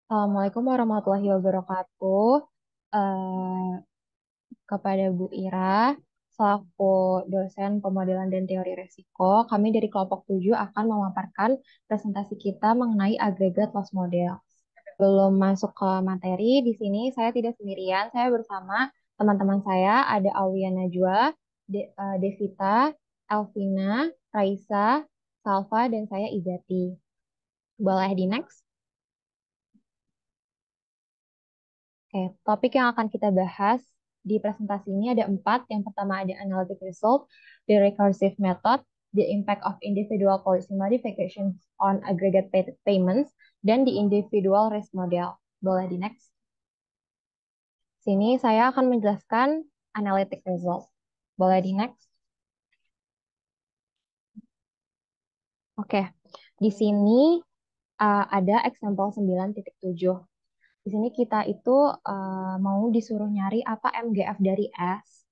Assalamualaikum warahmatullahi wabarakatuh. Eh, kepada Bu Ira, selaku dosen pemodelan dan teori risiko, kami dari kelompok 7 akan memaparkan presentasi kita mengenai agregat loss model. Belum masuk ke materi, di sini saya tidak sendirian, saya bersama teman-teman saya, ada Aulia Najwa, Devita, Elvina, Raisa, Salva, dan saya Izati. Boleh di next? Oke, topik yang akan kita bahas di presentasi ini ada empat. Yang pertama ada analytic result, the recursive method, the impact of individual policy modifications on aggregate payments, dan the individual risk model. Boleh di next. Sini saya akan menjelaskan analytic result. Boleh di next. Oke, di sini ada example 9.7. Di sini kita itu mau disuruh nyari apa MGF dari S,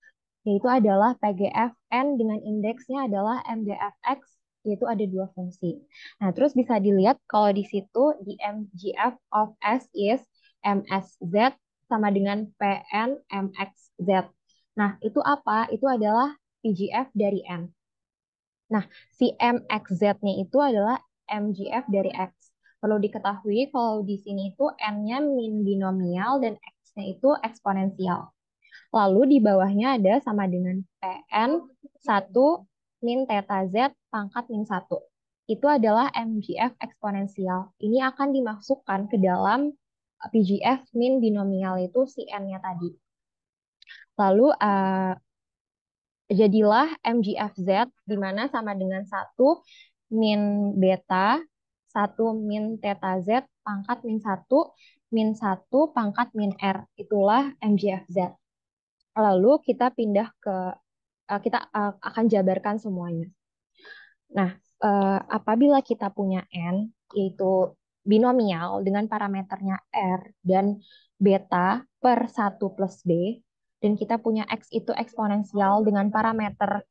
yaitu adalah PGF N dengan indeksnya adalah MGF X, yaitu ada dua fungsi. Nah, terus bisa dilihat kalau di situ di MGF of S is MSZ sama dengan PN MXZ. Nah, itu apa? Itu adalah PGF dari N. Nah, si MXZ-nya itu adalah MGF dari X. Perlu diketahui kalau di sini itu N-nya min binomial dan X-nya itu eksponensial. Lalu di bawahnya ada sama dengan PN 1 min theta Z pangkat min 1. Itu adalah MGF eksponensial. Ini akan dimasukkan ke dalam PGF min binomial itu si N-nya tadi. Lalu jadilah MGFZ di mana sama dengan satu min beta, satu min theta Z pangkat min satu pangkat min R. Itulah MGFZ. Lalu kita pindah ke, kita akan jabarkan semuanya. Nah, apabila kita punya N, yaitu binomial dengan parameternya R dan beta per satu plus B, dan kita punya X itu eksponensial dengan parameter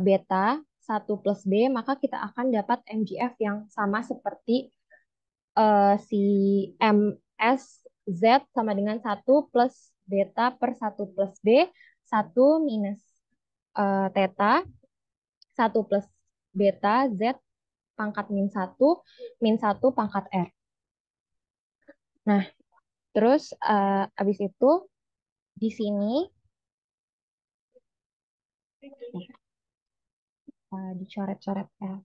beta satu plus B, maka kita akan dapat MGF yang sama seperti si MSZ sama dengan satu plus beta per satu plus B, satu minus theta, satu plus beta Z pangkat min satu pangkat R. Nah, terus abis itu di sini dicoret-coret ya.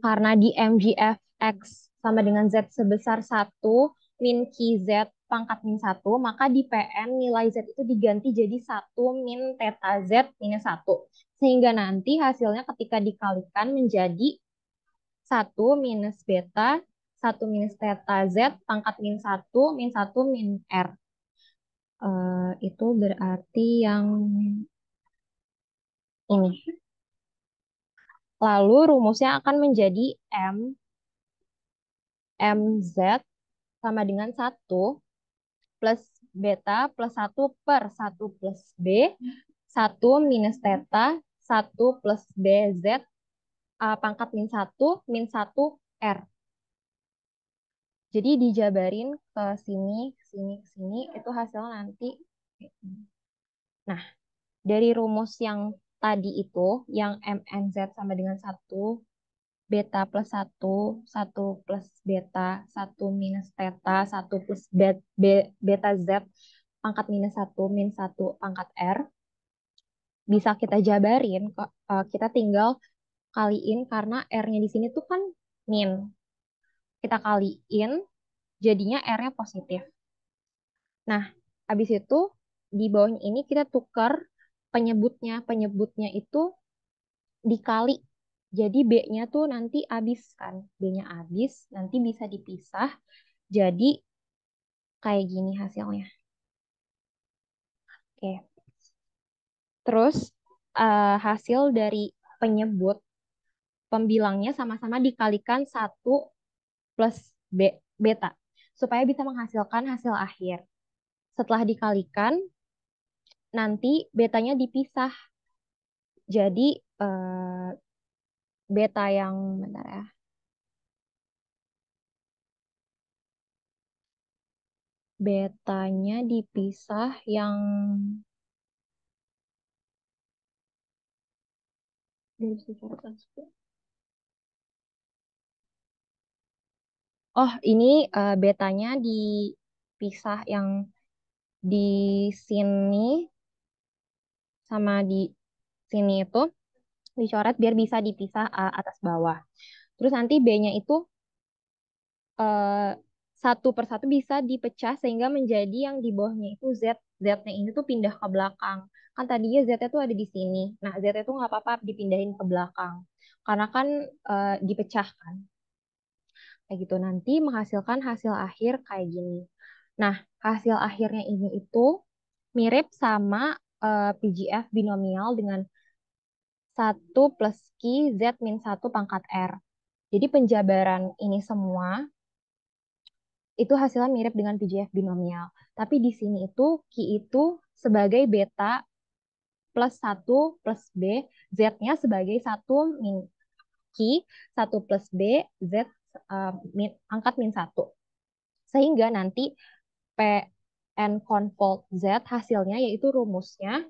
Karena di MGF X sama dengan Z sebesar satu min QZ pangkat min satu, maka di PN nilai Z itu diganti jadi satu min theta Z minus satu. Sehingga nanti hasilnya ketika dikalikan menjadi satu minus beta, satu minus theta Z pangkat min satu min R. Itu berarti yang ini. Lalu rumusnya akan menjadi MZ sama dengan satu plus beta plus satu per satu plus B, satu minus theta, satu plus BZ, pangkat min satu R. Jadi dijabarin ke sini, ke sini, ke sini, itu hasilnya nanti. Nah, dari rumus yang tadi itu, yang MNZ sama dengan satu beta plus satu satu plus beta, satu minus theta, satu plus beta Z, pangkat minus satu min satu pangkat R, bisa kita jabarin, kita tinggal kaliin karena R-nya di sini tuh kan min. Kita kaliin, jadinya R-nya positif. Nah, habis itu di bawahnya ini kita tukar penyebutnya. Penyebutnya itu dikali. Jadi B-nya tuh nanti habis kan. B-nya habis, nanti bisa dipisah. Jadi kayak gini hasilnya. Oke. Terus hasil dari penyebut pembilangnya sama-sama dikalikan satu plus B, beta. Supaya bisa menghasilkan hasil akhir. Setelah dikalikan, nanti betanya dipisah. Jadi eh, beta yang bentar ya. betanya dipisah yang Oh, ini betanya dipisah yang di sini sama di sini itu dicoret biar bisa dipisah atas bawah. Terus nanti B-nya itu eh, satu persatu bisa dipecah sehingga menjadi yang di bawahnya itu Z. Z-nya ini tuh pindah ke belakang. Kan tadinya Z-nya tuh ada di sini. Nah, Z-nya tuh nggak apa-apa dipindahin ke belakang. Karena kan dipecahkan. Kayak gitu. Nanti menghasilkan hasil akhir kayak gini. Nah, hasil akhirnya ini itu mirip sama PGF binomial dengan satu plus Q Z min satu pangkat R. Jadi penjabaran ini semua itu hasilnya mirip dengan PGF binomial. Tapi di sini itu Q itu sebagai beta plus satu plus B, Z-nya sebagai satu min Q, satu plus B, Z angkat min satu. Sehingga nanti PN confold Z hasilnya yaitu rumusnya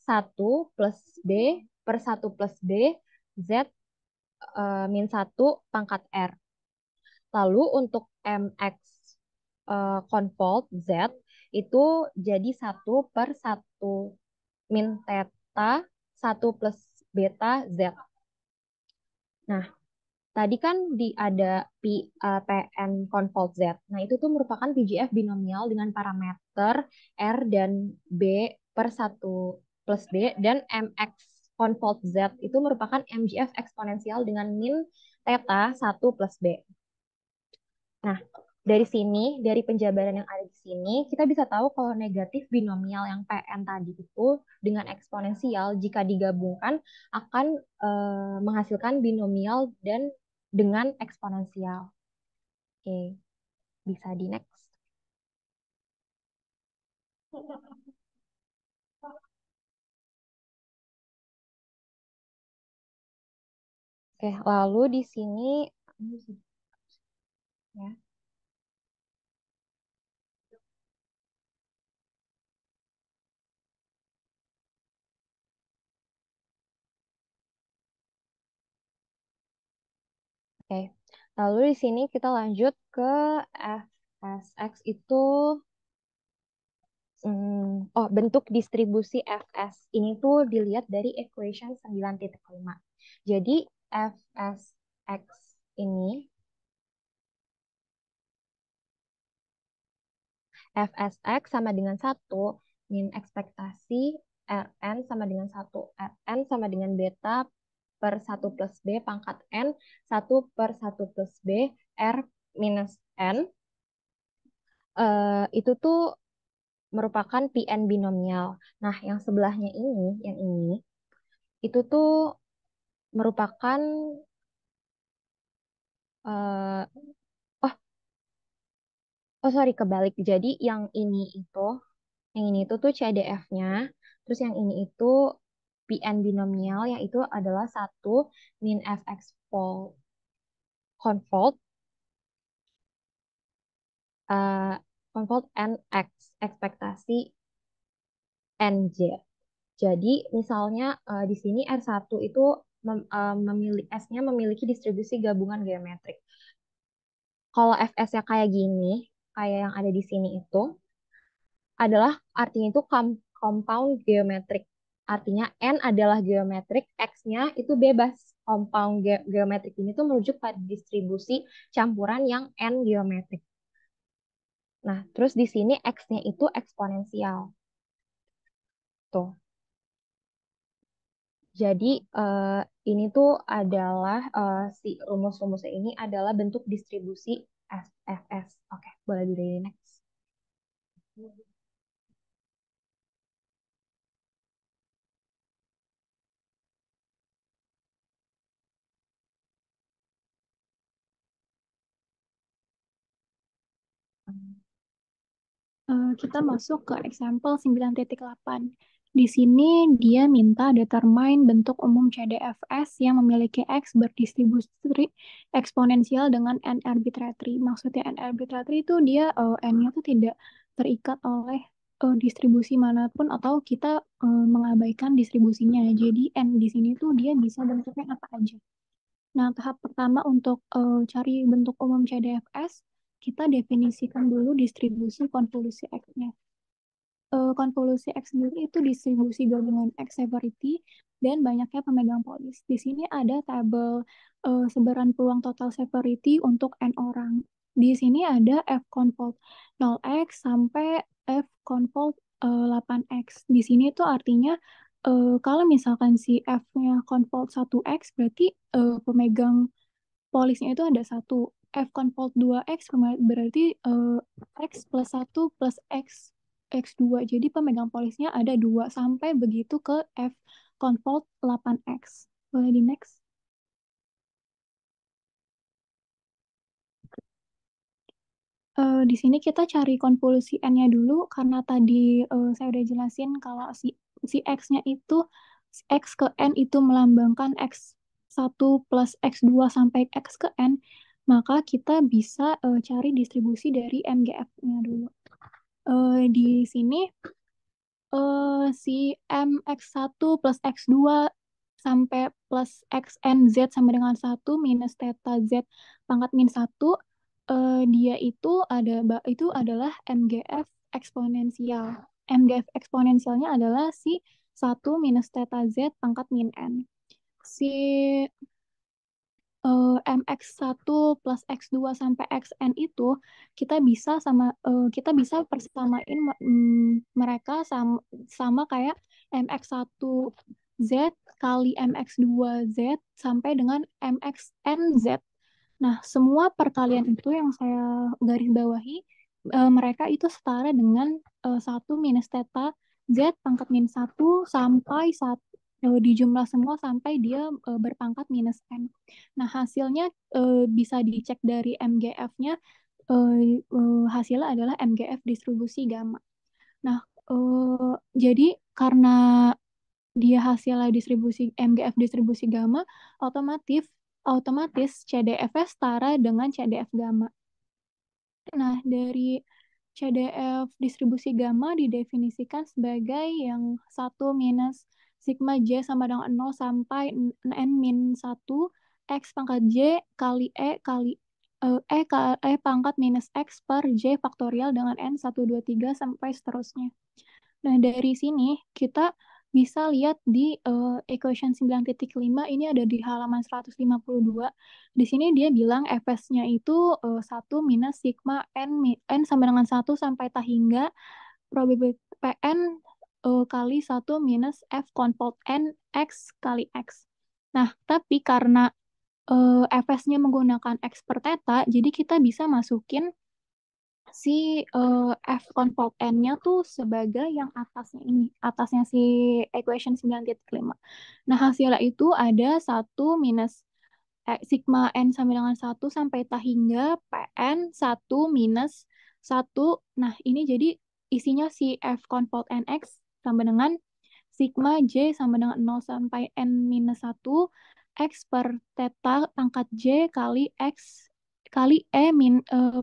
satu plus B per satu plus B, Z min satu pangkat R. Lalu untuk MX confold Z itu jadi satu per satu min theta satu plus beta Z. Nah, tadi kan ada PN confold Z. Nah, itu tuh merupakan PGF binomial dengan parameter R dan B per satu plus B dan MX confold Z itu merupakan MGF eksponensial dengan min theta satu plus B. Nah, dari sini, dari penjabaran yang ada di sini, kita bisa tahu kalau negatif binomial yang Pn tadi itu dengan eksponensial jika digabungkan akan menghasilkan binomial dan dengan eksponensial. Oke, bisa di next. Oke, lalu di sini ya. Oke. Lalu di sini kita lanjut ke fsx itu bentuk distribusi Fs. Ini tuh dilihat dari equation 9.5. Jadi Fsx ini, Fsx sama dengan satu min ekspektasi Rn sama dengan satu. Rn sama dengan beta per satu plus B pangkat N, satu per satu plus B, R minus N. Itu tuh merupakan Pn binomial. Nah, yang sebelahnya ini, yang ini, itu tuh merupakan eh oh oh sorry kebalik. Jadi yang ini itu tuh CDF-nya, terus yang ini itu PN binomial yang itu adalah satu min Fx confold eh confold Nx ekspektasi Nj. Jadi misalnya di sini R1 itu S-nya memiliki distribusi gabungan geometrik. Kalau Fs-nya kayak gini, kayak yang ada di sini itu, adalah artinya itu compound geometrik. Artinya N adalah geometrik, X-nya itu bebas. Compound geometrik ini tuh merujuk pada distribusi campuran yang N geometrik. Nah, terus di sini X-nya itu eksponensial. Tuh. Jadi ini tuh adalah si rumus-rumusnya ini adalah bentuk distribusi Fs. Oke, boleh di next. Kita masuk ke example 9.8. Di sini dia minta determine bentuk umum CDFS yang memiliki X berdistribusi eksponensial dengan N arbitrary. Maksudnya N arbitrary itu dia N-nya tuh tidak terikat oleh distribusi manapun atau kita mengabaikan distribusinya. Jadi N di sini tuh dia bisa bentuknya apa aja. Nah, tahap pertama untuk cari bentuk umum CDFS, kita definisikan dulu distribusi konvolusi X-nya. Konvolusi X sendiri itu distribusi gabungan X severity dan banyaknya pemegang polis. Di sini ada tabel sebaran peluang total severity untuk N orang. Di sini ada F confold 0x sampai F confold 8x. Di sini tuh artinya kalau misalkan si F-nya confold 1x berarti pemegang polisnya itu ada satu. F confold 2x berarti X plus 1 plus X2. Jadi pemegang polisnya ada dua sampai begitu ke F confold 8x. Boleh di next? Di sini kita cari konvolusi N-nya dulu karena tadi saya udah jelasin kalau si X-nya itu X ke N itu melambangkan X1 plus X2 sampai X ke N, maka kita bisa cari distribusi dari MGF-nya dulu. Di sini si MX1 plus X2 sampai plus XNZ sama dengan 1 minus theta Z pangkat min 1, dia itu adalah MGF eksponensial. MGF eksponensialnya adalah si 1 minus theta Z pangkat min N. Si MX1 plus X2 sampai XN itu kita bisa persamain mereka sama kayak MX1 Z kali MX2 Z sampai dengan MXN Z. Nah, semua perkalian itu yang saya garis bawahi, mereka itu setara dengan 1 minus theta Z pangkat min 1 sampai dijumlah semua sampai dia berpangkat minus N. Nah, hasilnya bisa dicek dari MGF-nya, hasilnya adalah MGF distribusi gamma. Nah, jadi karena dia hasilnya distribusi MGF distribusi gamma, otomatis otomatis CDF setara dengan CDF gamma. Nah, dari CDF distribusi gamma didefinisikan sebagai yang 1 minus sigma J sama dengan 0 sampai N min 1 X pangkat J kali E pangkat minus X per J faktorial dengan N 1, 2, 3 sampai seterusnya. Nah, dari sini kita bisa lihat di equation 9.5 ini ada di halaman 152. Di sini dia bilang Fs-nya itu 1 minus sigma N sama dengan 1 sampai hingga probability Pn kali 1 minus F confold N X kali X. Nah, tapi karena Fs-nya menggunakan X per theta, jadi kita bisa masukin si F confold N-nya tuh sebagai yang atasnya ini, atasnya si equation 9.5. Nah, hasilnya itu ada 1 minus sigma N sama dengan 1 sampai hingga Pn 1 minus 1. Nah, ini jadi isinya si F confold NX sama dengan sigma J sama dengan 0 sampai N minus 1 X per theta pangkat J kali X kali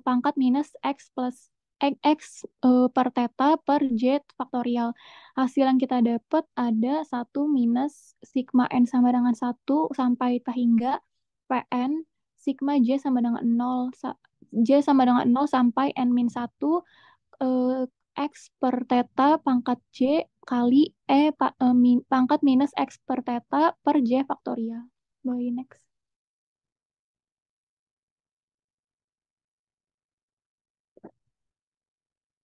pangkat minus X plus X per theta per J faktorial. Hasil yang kita dapat ada 1 minus sigma N sama dengan 1 sampai hingga Pn sigma J sama dengan 0 J sama dengan 0 sampai N min 1 eh, X per theta pangkat J kali pangkat minus X per theta per J faktorial. Boleh next.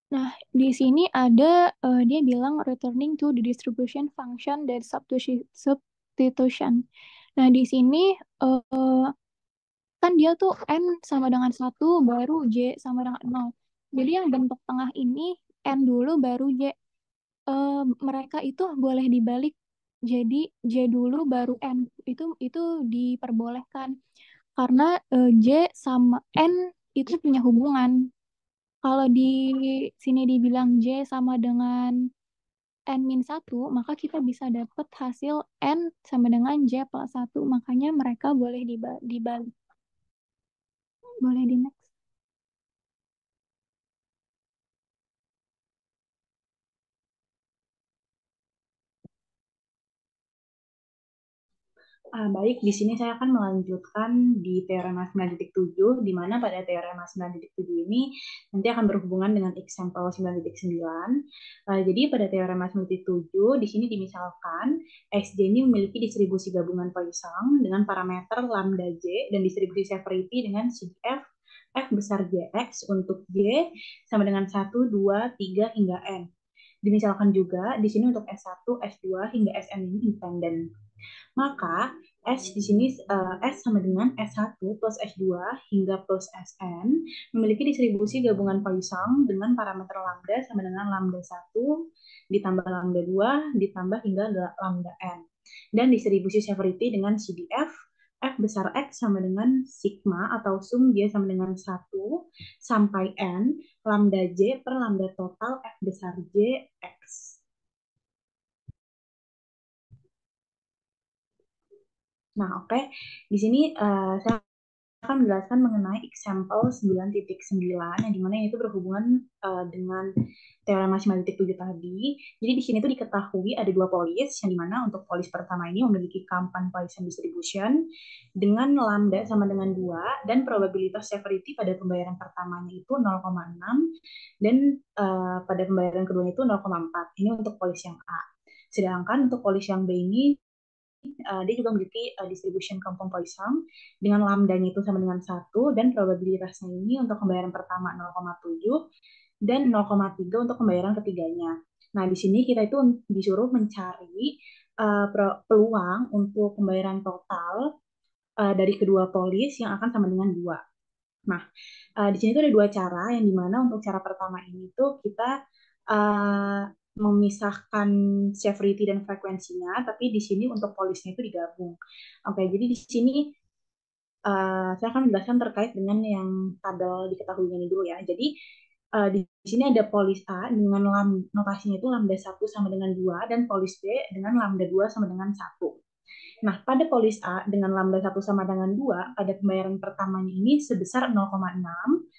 Nah, di sini ada dia bilang returning to the distribution function dari substitution. Nah, di sini kan dia tuh N sama dengan 1 baru J sama dengan 0. Jadi yang bentuk tengah ini N dulu baru J. Mereka itu boleh dibalik. Jadi J dulu baru N. Itu diperbolehkan. Karena J sama N itu punya hubungan. Kalau di sini dibilang J sama dengan N min 1, maka kita bisa dapat hasil N sama dengan J plus 1. Makanya mereka boleh dibalik. Boleh di next. Baik, di sini saya akan melanjutkan di teorema 9.7, di mana pada teorema 9.7 ini nanti akan berhubungan dengan example 9.9. Jadi pada teorema 9.7, di sini dimisalkan XJ ini memiliki distribusi gabungan Poisson dengan parameter lambda J dan distribusi severity dengan CDF F besar Jx untuk J sama dengan 1, 2, 3, hingga N. Dimisalkan juga di sini untuk S1, S2, hingga Sn ini independen. Maka S di sini S sama dengan S1 plus S2 hingga plus Sn memiliki distribusi gabungan Poisson dengan parameter lambda sama dengan lambda 1 ditambah lambda 2 ditambah hingga lambda n. Dan distribusi severity dengan CDF F besar X sama dengan sigma atau sum J sama dengan 1 sampai N lambda J per lambda total F besar J X. Nah, oke. Di sini saya akan menjelaskan mengenai example 9.9 yang dimana itu berhubungan dengan teorema 9.7 tadi. Jadi di sini tuh diketahui ada dua polis yang dimana untuk polis pertama ini memiliki Kampan Poisson distribution dengan lambda sama dengan 2 dan probabilitas severity pada pembayaran pertamanya itu 0,6 dan pada pembayaran keduanya itu 0,4. Ini untuk polis yang A. Sedangkan untuk polis yang B ini dia juga memiliki distribution compound Poisson dengan lambdanya itu sama dengan 1 dan probabilitasnya ini untuk pembayaran pertama 0,7 dan 0,3 untuk pembayaran ketiganya. Nah, di sini kita itu disuruh mencari peluang untuk pembayaran total dari kedua polis yang akan sama dengan 2. Nah, di sini tuh ada dua cara, yang dimana untuk cara pertama ini tuh kita uh, memisahkan severity dan frekuensinya, tapi di sini untuk polisnya itu digabung. Oke, jadi di sini saya akan menjelaskan terkait dengan yang tabel diketahui ini dulu ya. Jadi di sini ada polis A dengan notasinya itu lambda 1 sama dengan 2 dan polis B dengan lambda 2 sama dengan 1. Nah, pada polis A dengan lambda 1 sama dengan 2, pada pembayaran pertamanya ini sebesar 0,6,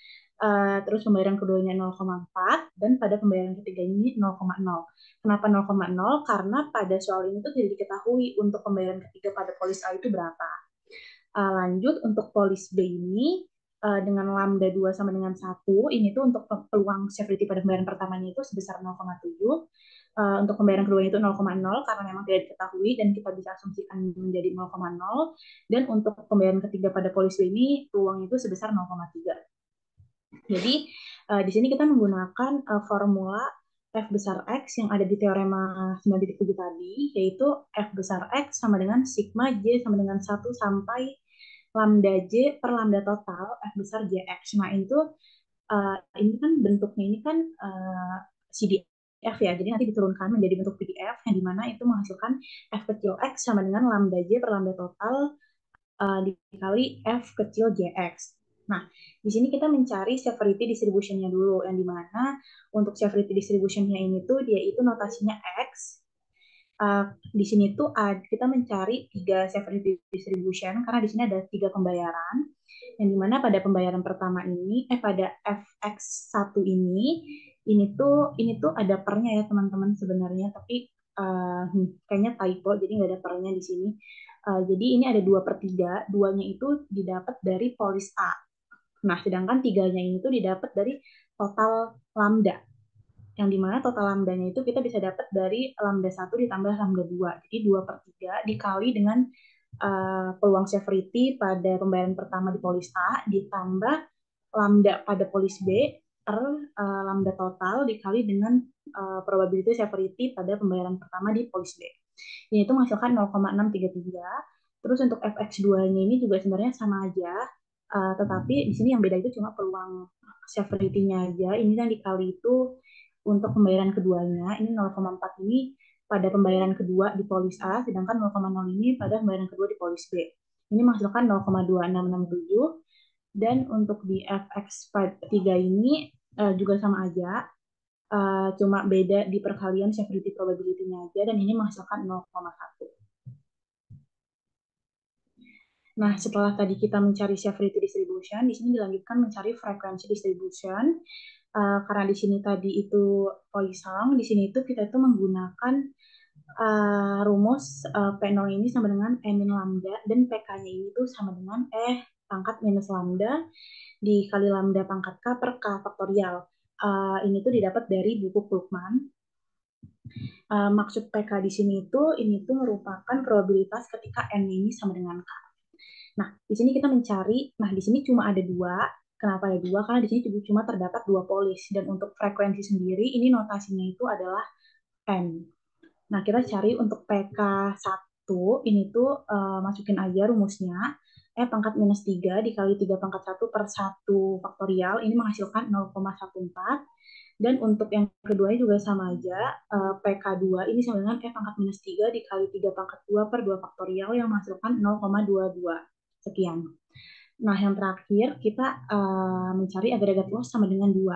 terus pembayaran keduanya 0,4, dan pada pembayaran ketiganya ini 0,0. Kenapa 0,0? Karena pada soal ini tuh tidak diketahui untuk pembayaran ketiga pada polis A itu berapa. Lanjut untuk polis B ini dengan lambda 2 sama dengan 1, ini tuh untuk peluang severity pada pembayaran pertamanya itu sebesar 0,7. Untuk pembayaran kedua itu 0,0 karena memang tidak diketahui dan kita bisa asumsikan menjadi 0,0. Dan untuk pembayaran ketiga pada polis B ini peluang itu sebesar 0,3. Jadi di sini kita menggunakan formula F besar X yang ada di teorema 9.7 tadi, yaitu F besar X sama dengan sigma J sama dengan 1 sampai lambda J per lambda total F besar JX. Nah, itu ini kan bentuknya ini kan CDF ya, jadi nanti diturunkan menjadi bentuk PDF yang dimana itu menghasilkan F kecil X sama dengan lambda J per lambda total dikali F kecil JX. Nah, di sini kita mencari severity distribution-nya dulu, yang dimana untuk severity distribution-nya ini tuh dia itu notasinya X. Di sini tuh kita mencari 3 severity distribution karena di sini ada 3 pembayaran, yang dimana pada pembayaran pertama ini, pada FX1 ini tuh ada pernya ya teman-teman sebenarnya, tapi kayaknya typo, jadi nggak ada pernya di sini. Jadi ini ada 2/3, duanya itu didapat dari polis A. Nah, sedangkan tiganya ini tuh didapat dari total lambda. Yang dimana total lambdanya itu kita bisa dapat dari lambda 1 ditambah lambda 2. Jadi 2/3 dikali dengan peluang severity pada pembayaran pertama di polis A ditambah lambda pada polis B per lambda total dikali dengan probability severity pada pembayaran pertama di polis B. Ini itu menghasilkan 0,633. Terus untuk fx2-nya ini juga sebenarnya sama aja, tetapi di sini yang beda itu cuma peluang severity-nya aja. Ini yang dikali itu untuk pembayaran keduanya, ini 0,4 ini pada pembayaran kedua di polis A, sedangkan 0,0 ini pada pembayaran kedua di polis B. Ini menghasilkan 0,2667, dan untuk di FX3 ini juga sama aja, cuma beda di perkalian severity probability-nya aja, dan ini menghasilkan 0,1. Nah, setelah tadi kita mencari severity distribution, di sini dilanjutkan mencari frequency distribution. Karena di sini tadi itu Poisson, di sini itu kita itu menggunakan rumus P0 ini sama dengan E min lambda, dan PK-nya ini tuh sama dengan E pangkat minus lambda dikali lambda pangkat K per K faktorial. Ini tuh didapat dari buku Krugman. Maksud PK di sini ini tuh merupakan probabilitas ketika N ini sama dengan K. Nah, di sini kita mencari, di sini cuma ada dua. Kenapa ada dua? Karena di sini cuma terdapat dua polis. Dan untuk frekuensi sendiri, ini notasinya itu adalah N. Nah, kita cari untuk PK1, ini tuh masukin aja rumusnya. E pangkat minus 3 dikali 3 pangkat 1 per 1 faktorial, ini menghasilkan 0,14. Dan untuk yang kedua juga sama aja, PK2 ini sama dengan E pangkat minus 3 dikali 3 pangkat 2 per 2 faktorial yang menghasilkan 0,22. Sekian. Nah, yang terakhir kita mencari agregat loss sama dengan 2.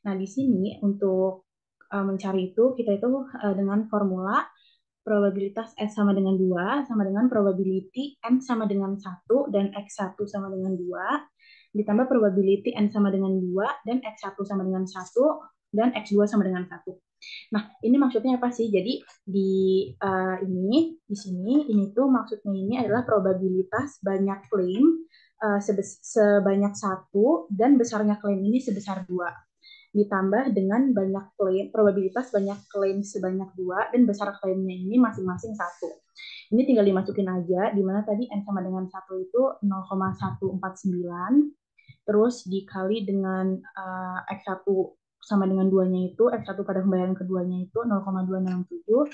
Nah, di sini untuk mencari itu, kita itu dengan formula probabilitas S sama dengan 2, sama dengan probability N sama dengan 1, dan X1 sama dengan 2, ditambah probability N sama dengan 2, dan X1 sama dengan 1, dan X2 sama dengan 1. Nah, ini maksudnya apa sih? Jadi di di sini, ini tuh maksudnya ini adalah probabilitas banyak klaim sebanyak 1 dan besarnya klaim ini sebesar 2. Ditambah dengan banyak klaim, probabilitas banyak klaim sebanyak 2 dan besar klaimnya ini masing-masing 1. Ini tinggal dimasukin aja, di mana tadi N sama dengan 1 itu 0,149, terus dikali dengan X1 sama dengan 2-nya itu, X1 pada pembayaran keduanya itu 0,267,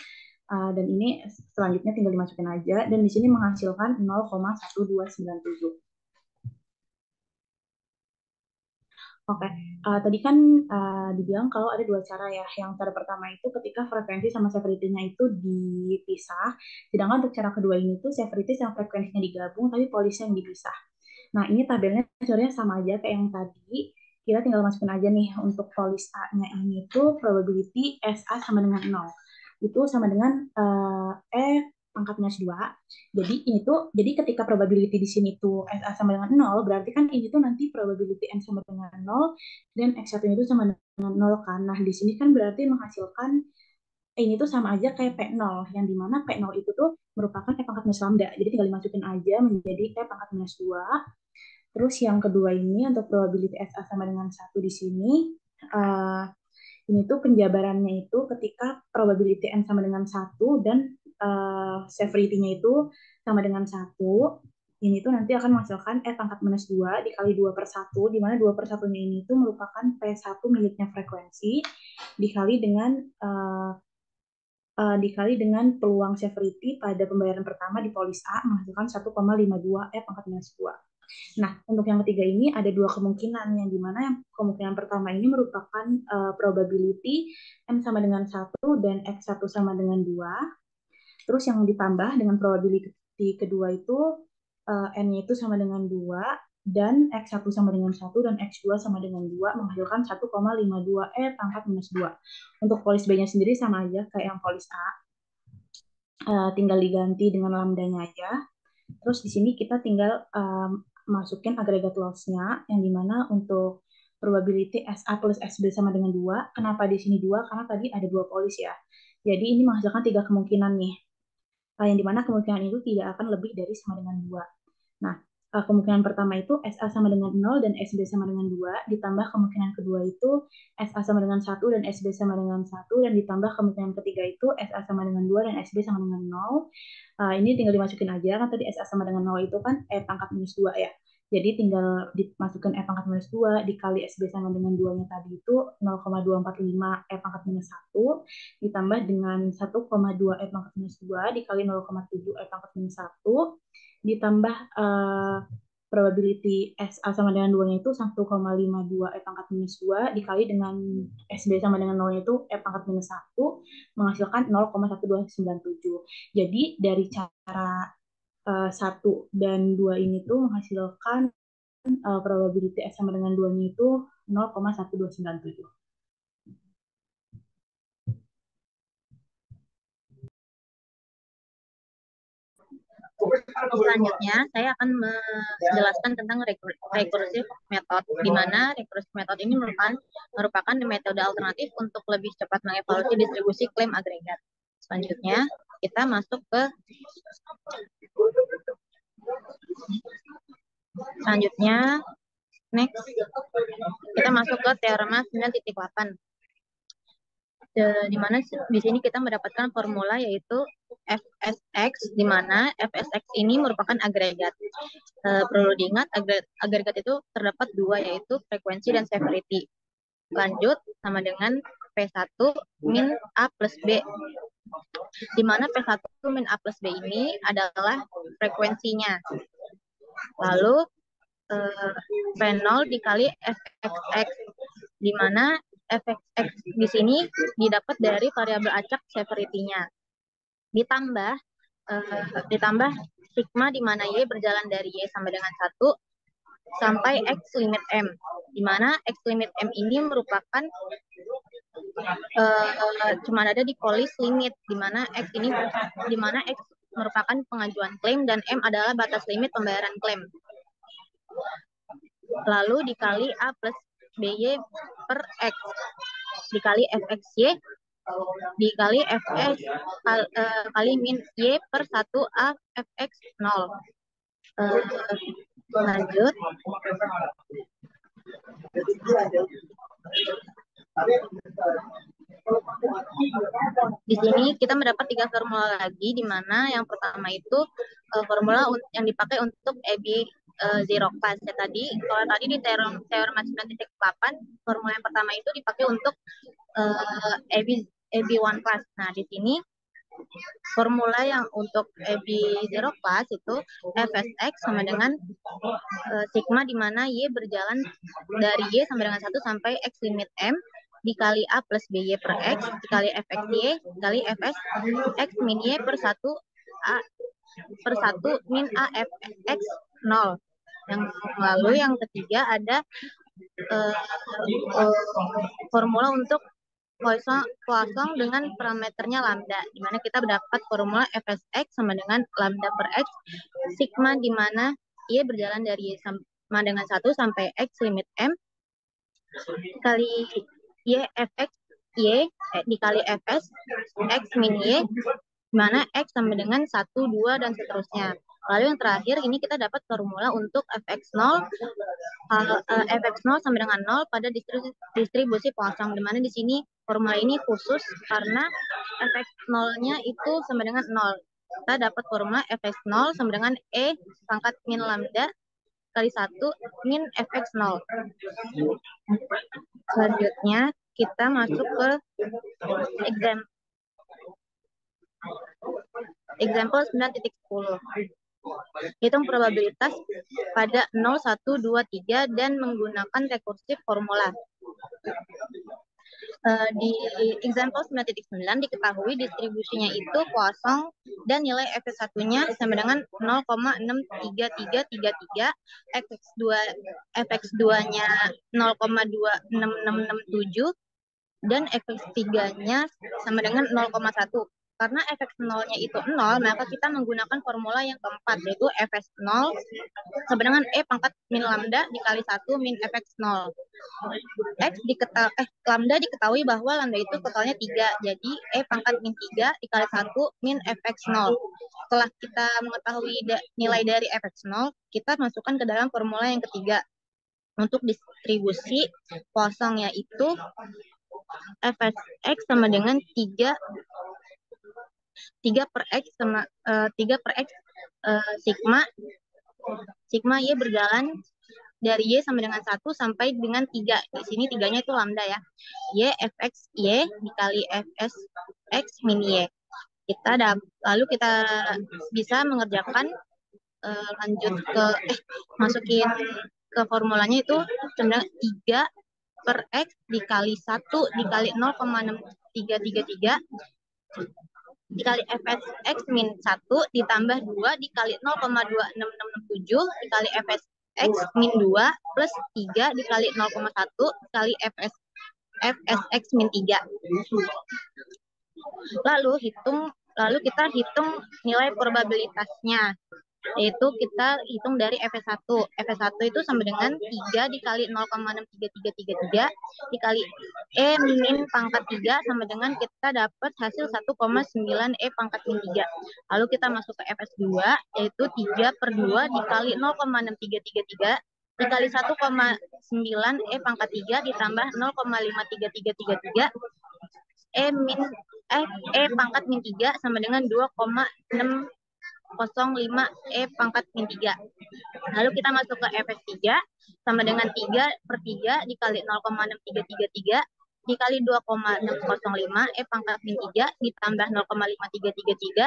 dan ini selanjutnya tinggal dimasukin aja, dan di sini menghasilkan 0,1297. Oke, tadi kan dibilang kalau ada dua cara ya. Yang cara pertama itu ketika frekuensi sama severity-nya itu dipisah, sedangkan untuk cara kedua ini tuh severity sama frekuensinya digabung, tapi polisnya yang dipisah. Nah, ini tabelnya sebenarnya sama aja kayak yang tadi. Kita tinggal masukin aja nih untuk polis A-nya ini tuh probability SA sama dengan 0. Itu sama dengan pangkat minus 2. Jadi ketika probability di sini tuh SA sama dengan 0, berarti kan ini tuh nanti probability N sama dengan 0 dan X1 itu sama dengan 0 kan. Nah, di sini kan berarti menghasilkan ini tuh sama aja kayak P0, yang dimana P0 itu tuh merupakan E pangkat minus lambda. Jadi tinggal dimasukin aja menjadi E pangkat minus 2. Terus yang kedua ini untuk probability SA sama dengan 1 di sini, ini tuh penjabarannya itu ketika probability N sama dengan 1 dan severity-nya itu sama dengan 1, ini tuh nanti akan menghasilkan E pangkat minus 2 dikali 2 per 1, di mana 2 per 1-nya ini tuh merupakan P1 miliknya frekuensi, dikali dengan peluang severity pada pembayaran pertama di polis A menghasilkan 1,52 E pangkat minus 2. Nah, untuk yang ketiga ini ada dua kemungkinan, yang dimana yang kemungkinan pertama ini merupakan probability M sama dengan 1 dan X1 sama dengan 2. Terus yang ditambah dengan probability kedua itu N-nya itu sama dengan 2 dan X1 sama dengan 1 dan X2 sama dengan 2 menghasilkan 1,52 E pangkat minus 2. Untuk polis B-nya sendiri sama aja kayak yang polis A. Tinggal diganti dengan lambdanya aja. Terus di sini kita tinggal masukin agregat loss-nya, yang dimana untuk probability SA plus SB sama dengan 2. Kenapa di sini 2? Karena tadi ada dua polis ya. Jadi ini menghasilkan 3 kemungkinan nih. Yang dimana kemungkinan itu tidak akan lebih dari sama dengan 2. Nah, kemungkinan pertama itu SA sama dengan 0 dan SB sama dengan 2, ditambah kemungkinan kedua itu SA sama dengan 1 dan SB sama dengan 1, dan ditambah kemungkinan ketiga itu SA sama dengan 2 dan SB sama dengan 0. Ini tinggal dimasukin aja, kan tadi SA sama dengan 0 itu kan E pangkat minus 2 ya. Jadi tinggal dimasukin E pangkat minus 2 dikali SB sama dengan 2-nya tadi itu 0,245 E pangkat minus 1, ditambah dengan 1,2 E pangkat minus 2 dikali 0,7 E pangkat minus 1, ditambah probability SA sama dengan 2-nya itu 1,52 E pangkat minus 2 dikali dengan SB sama dengan 0-nya itu E pangkat minus 1 menghasilkan 0,1297. Jadi dari cara 1 dan 2 ini tuh menghasilkan probability S sama dengan 2-nya itu 0,1297. Selanjutnya, saya akan menjelaskan tentang recursive method, di mana recursive method ini merupakan metode alternatif untuk lebih cepat mengevaluasi distribusi klaim agregat. Selanjutnya kita masuk ke next kita masuk ke teorema 9.8. Di mana di sini kita mendapatkan formula yaitu Fsx, di mana Fsx ini merupakan agregat. Perlu diingat agregat itu terdapat dua, yaitu frekuensi dan severity. Lanjut sama dengan P1 min A plus B, di mana P1 min A plus B ini adalah frekuensinya. Lalu P0 dikali Fxx, di mana Fxx di sini didapat dari variabel acak severity-nya. Ditambah sigma di mana Y berjalan dari Y sampai dengan 1 sampai X limit M, di mana X limit M ini merupakan cuma ada di polis limit, di mana X merupakan pengajuan klaim dan M adalah batas limit pembayaran klaim. Lalu dikali A plus BY per X, dikali Fxy, dikali Fs kali min Y per 1 A Fx 0. Lanjut. Di sini kita mendapat 3 formula lagi, di mana yang pertama itu formula yang dipakai untuk EB 0 class. Kalau tadi di teorema 9.8, formula yang pertama itu dipakai untuk EB 1 class. Nah, di sini formula yang untuk EB 0 class itu Fsx sama dengan sigma di mana Y berjalan dari Y sampai dengan 1 sampai X limit M dikali A plus BY per X dikali Fxy dikali Fs X min Y per 1 A per 1 min A Fx 0. Lalu yang ketiga ada formula untuk Poisson dengan parameternya lambda, di mana kita mendapat formula Fsx sama dengan lambda per X sigma di mana Y berjalan dari Y sama dengan 1 sampai X limit M kali Y Fx Y dikali Fs X min Y, di mana X sama dengan 1, 2, dan seterusnya. Lalu yang terakhir ini kita dapat formula untuk Fx0 sama dengan 0 pada distribusi Poisson, di mana di sini formula ini khusus karena Fx0-nya itu sama dengan 0. Kita dapat formula Fx0 sama dengan E pangkat min lambda kali 1 min Fx0. Selanjutnya kita masuk ke example 9.10. Hitung probabilitas pada 0, 1, 2, 3 dan menggunakan rekursif formula. Di example 9.9 diketahui distribusinya itu Poisson dan nilai Fx1-nya sama dengan 0,63333, Fx2-nya 0,26667 dan Fx3-nya sama dengan 0,1. Karena Fx0-nya itu 0, maka kita menggunakan formula yang keempat, yaitu Fs0 sama dengan E pangkat min lambda dikali 1 min Fx0. Lambda diketahui bahwa lambda itu totalnya 3, jadi E pangkat min 3 dikali 1 min Fx0. Setelah kita mengetahui nilai dari Fx0, kita masukkan ke dalam formula yang ketiga. Untuk distribusi Poisson yaitu Fsx sama dengan 3 per X sama 3 per X sigma Y berjalan dari Y sama dengan 1 sampai dengan 3. Di sini 3-nya itu lambda ya. Y Fx Y dikali Fs X min Y. Lalu kita bisa mengerjakan lanjut ke masukin ke formulanya itu sebenarnya 3 per X dikali 1 dikali 0,6333 dikali Fs X min 1 ditambah 2 dikali 0,26667 dikali Fs X min 2 plus 3 dikali 0,1 dikali Fs X min 3. Lalu kita hitung nilai probabilitasnya. yaitu kita hitung dari Fs1. Fs1 itu sama dengan 3 dikali 0,63333 dikali E min pangkat 3 sama dengan kita dapat hasil 1,9 E pangkat min 3. Lalu kita masuk ke Fs2, yaitu 3 per 2 dikali 0,6333 dikali 1,9 E pangkat 3 ditambah 0,53333 E pangkat min 3 sama dengan 2,605 E pangkat min 3. Lalu kita masuk ke Fs3 sama dengan 3 per 3 dikali 0,6333 dikali 2,605 E pangkat min 3 ditambah 0,5333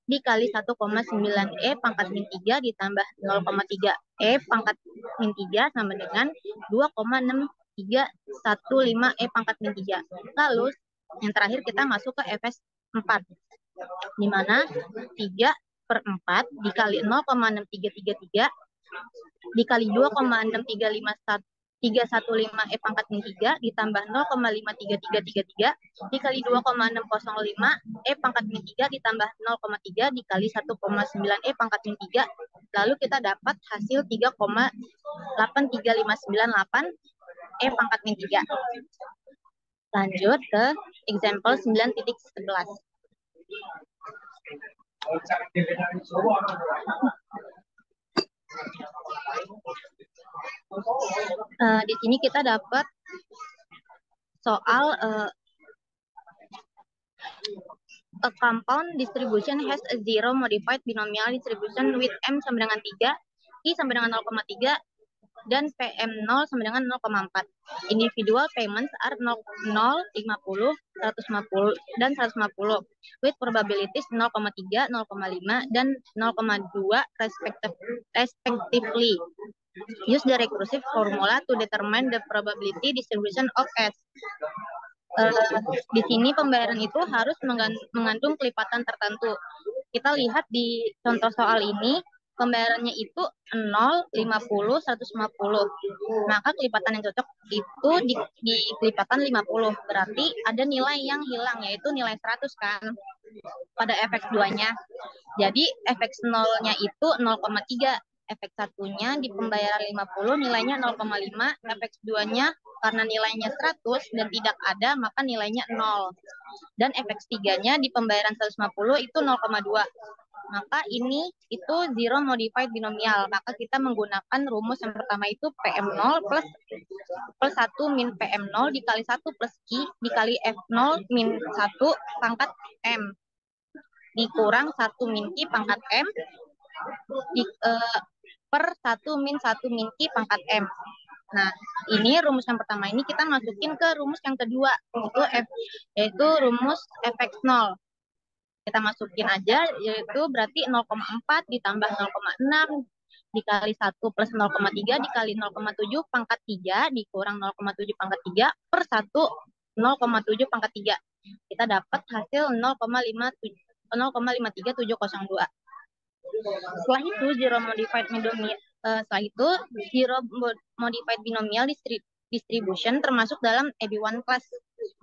dikali 1,9 E pangkat min 3 ditambah 0,3 E pangkat min 3 sama dengan 2,6315 E pangkat min 3. Lalu yang terakhir kita masuk ke Fs4, di mana 3 per 4 dikali 0,6333 dikali 2,63515 E pangkat min 3 ditambah 0,53333 dikali 2,605 E pangkat min 3 ditambah 0,3 dikali 1,9 E pangkat min 3. Lalu kita dapat hasil 3,83598 E pangkat min 3. Lanjut ke example 9.11. Di sini kita dapat soal a compound distribution has a zero modified binomial distribution with M sama dengan 3, I sama dengan 0,3, dan PM0 sama dengan 0,4. Individual payments are 0, 50, 150, dan 150 with probabilities 0,3, 0,5, dan 0,2 respectively. Use the recursive formula to determine the probability distribution of S. Di sini pembayaran itu harus mengandung kelipatan tertentu. Kita lihat di contoh soal ini, pembayarannya itu 0, 50, 150. Maka kelipatan yang cocok itu di kelipatan 50. Berarti ada nilai yang hilang, yaitu nilai 100 kan pada Fx2-nya. Jadi Fx0-nya itu 0,3. Fx1-nya di pembayaran 50 nilainya 0,5. Fx2-nya karena nilainya 100 dan tidak ada, maka nilainya 0. Dan Fx3-nya di pembayaran 150 itu 0,2. Maka ini itu zero modified binomial. Maka kita menggunakan rumus yang pertama itu PM0 plus 1 min PM0 dikali 1 plus Q dikali F0 min 1 pangkat M dikurang 1 min Q pangkat M per 1 min 1 min Q pangkat M. Nah, ini rumus yang pertama ini kita masukin ke rumus yang kedua, yaitu rumus Fx0. Kita masukin aja, yaitu berarti 0,4 ditambah 0,6 dikali 1 plus 0,3 dikali 0,7 pangkat 3 dikurang 0,7 pangkat 3 per 1 0,7 pangkat 3. Kita dapat hasil 0,53702. Setelah itu zero modified binomial distribution termasuk dalam AB1 class.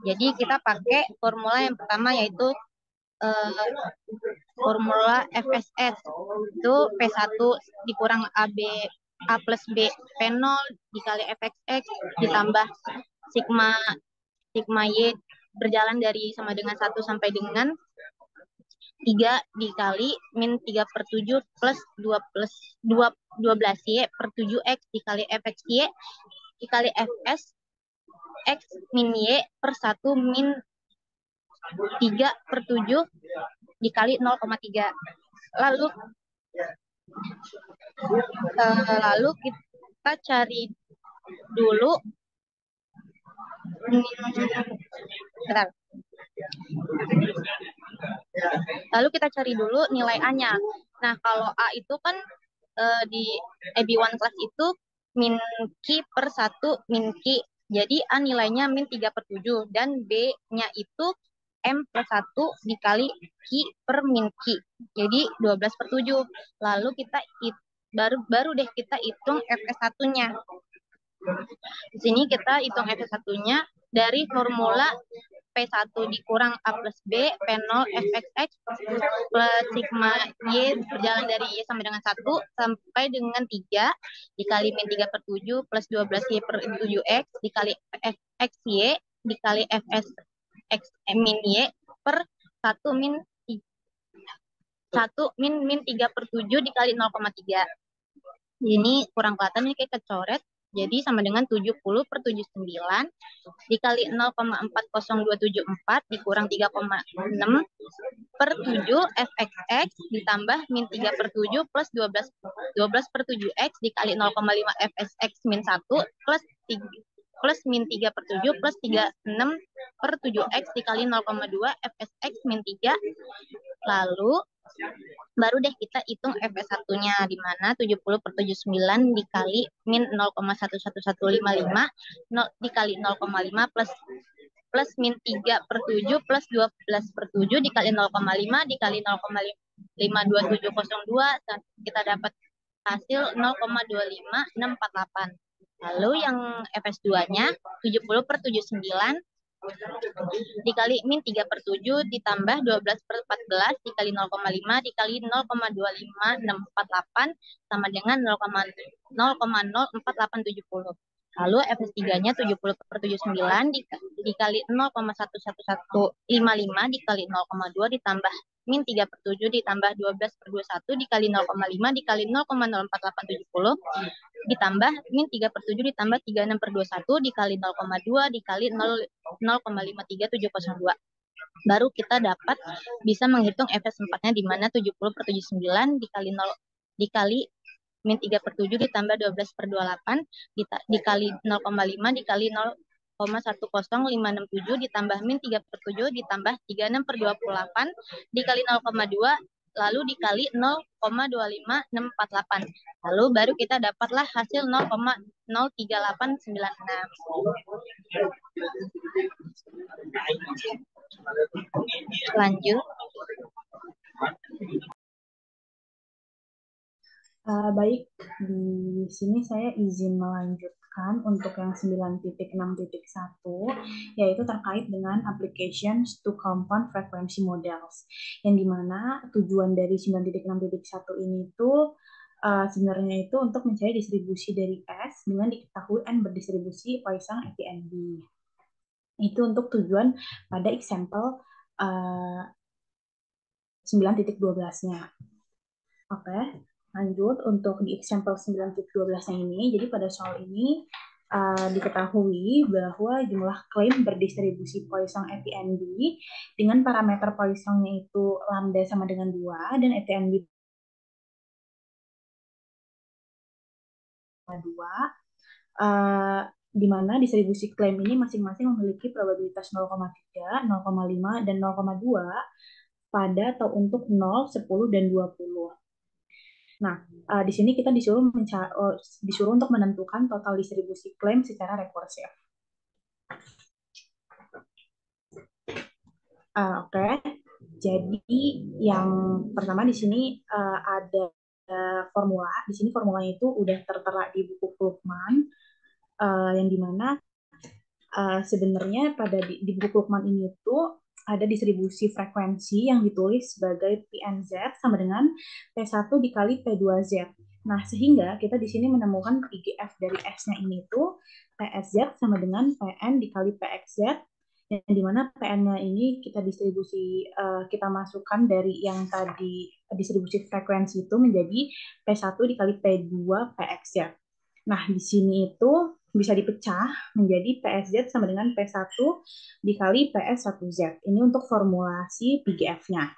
Jadi kita pakai formula yang pertama, yaitu formula FSS itu P1 dikurang A plus B P0 dikali Fxx ditambah sigma Y berjalan dari sama dengan 1 sampai dengan 3 dikali min 3 per 7 plus 12Y per 7X dikali Fxy dikali Fs X min Y per 1 min 3 per 7 dikali 0,3. Lalu kita cari dulu nilai A-nya. Nah, kalau A itu kan di AB1 class itu min Q per 1 min Q. Jadi A nilainya min 3 per 7 dan B-nya itu M plus 1 dikali Q per min Q. Jadi 12 per 7. Lalu kita baru deh kita hitung Fs1-nya. Di sini kita hitung Fs1-nya dari formula P1 dikurang A plus B, P0 fxx plus sigma Y berjalan dari Y sama dengan 1 sampai dengan 3 dikali min 3 per 7 plus 12Y per 7X dikali fxY dikali fs x min Y per 1 min 3 per 7 dikali 0,3. Ini kurang kelihatan, ini kayak kecoret. Jadi sama dengan 70 per 79 dikali 0,40274 dikurang 3,6 per 7 fxx ditambah min 3 per 7 plus 12 per 7x dikali 0,5 fsx min 1 plus min 3 per 7 plus 36 per 7x dikali 0,2 fsx min 3. Lalu baru deh kita hitung fs1-nya, di mana 70 per 79 dikali min 0,11155 dikali 0,5 plus min 3 per 7 plus 12 per 7 dikali 0,5 dikali 0,52702, kita dapat hasil 0,25648. Lalu yang fs2-nya 70 per 79 dikali min 3 per 7 ditambah 12 per 14 dikali 0,5 dikali 0,25648 sama dengan 0,04870. Lalu fs3-nya 70 per 79 dikali 0,11155 dikali 0,2 ditambah min 3 per 7 ditambah 12 per 21 dikali 0,5 dikali 0,04870 ditambah min 3 per 7 ditambah 36 per 21 dikali 0,2 dikali 0,53702. Baru kita dapat bisa menghitung fs4-nya, di mana 70 per 79 dikali min 3 per 7 ditambah 12 per 28 dikali 0,5 dikali 0,10567 ditambah min 3 per 7 ditambah 36 per 28 dikali 0,2 lalu dikali 0,25648. Lalu baru kita dapatlah hasil 0,03896. Lanjut. Baik, di sini saya izin melanjutkan untuk yang 9.6.1, yaitu terkait dengan applications to compound frequency models, yang dimana tujuan dari 9.6.1 ini tuh sebenarnya itu untuk mencari distribusi dari S dengan diketahui N berdistribusi Poisson FTNB. Itu untuk tujuan pada example 9.12-nya. Oke. Lanjut untuk di example 9.12 ini, jadi pada soal ini diketahui bahwa jumlah klaim berdistribusi Poisson FTNB dengan parameter Poissonnya itu lambda sama dengan 2 dan FTNB 2, di mana distribusi klaim ini masing-masing memiliki probabilitas 0,3, 0,5, dan 0,2 pada atau untuk 0, 10, dan 20. Nah, di sini kita disuruh untuk menentukan total distribusi klaim secara rekursif. Oke. Jadi yang pertama di sini ada formula. Di sini formulanya itu udah tertera di buku Krugman, yang dimana sebenarnya di buku Krugman ini tuh ada distribusi frekuensi yang ditulis sebagai PNZ sama dengan P1 dikali P2Z. Nah, sehingga kita di sini menemukan IGF dari S-nya ini tuh PSZ sama dengan PN dikali PXZ, yang dimana PN-nya ini kita kita masukkan dari yang tadi distribusi frekuensi itu menjadi P1 dikali P2 PXZ. Nah, di sini itu bisa dipecah menjadi PSZ sama dengan P1 dikali PS1Z. Ini untuk formulasi PGF-nya.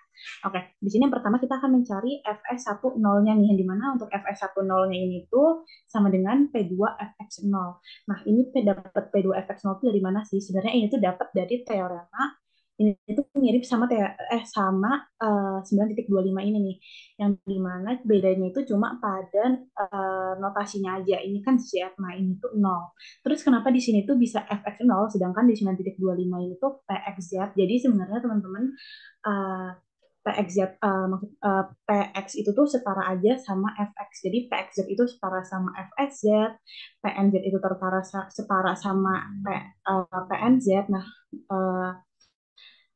Oke, di sini yang pertama kita akan mencari FS10-nya nih, yang dimana untuk FS10-nya ini tuh sama dengan P2FX0. Nah, ini dapat P2FX0 itu dari mana sih? Sebenarnya ini tuh dapat dari teorema. Ini itu mirip sama 9.25 ini nih, yang dimana bedanya itu cuma pada notasinya aja. Ini kan Z, nah ini tuh 0. Terus kenapa di sini tuh bisa fx0 sedangkan di 9.25 ini tuh pxz. Jadi sebenarnya teman-teman px itu tuh setara aja sama fx. Jadi pxz itu setara sama fxz, pnz itu setara sama pnz. Nah,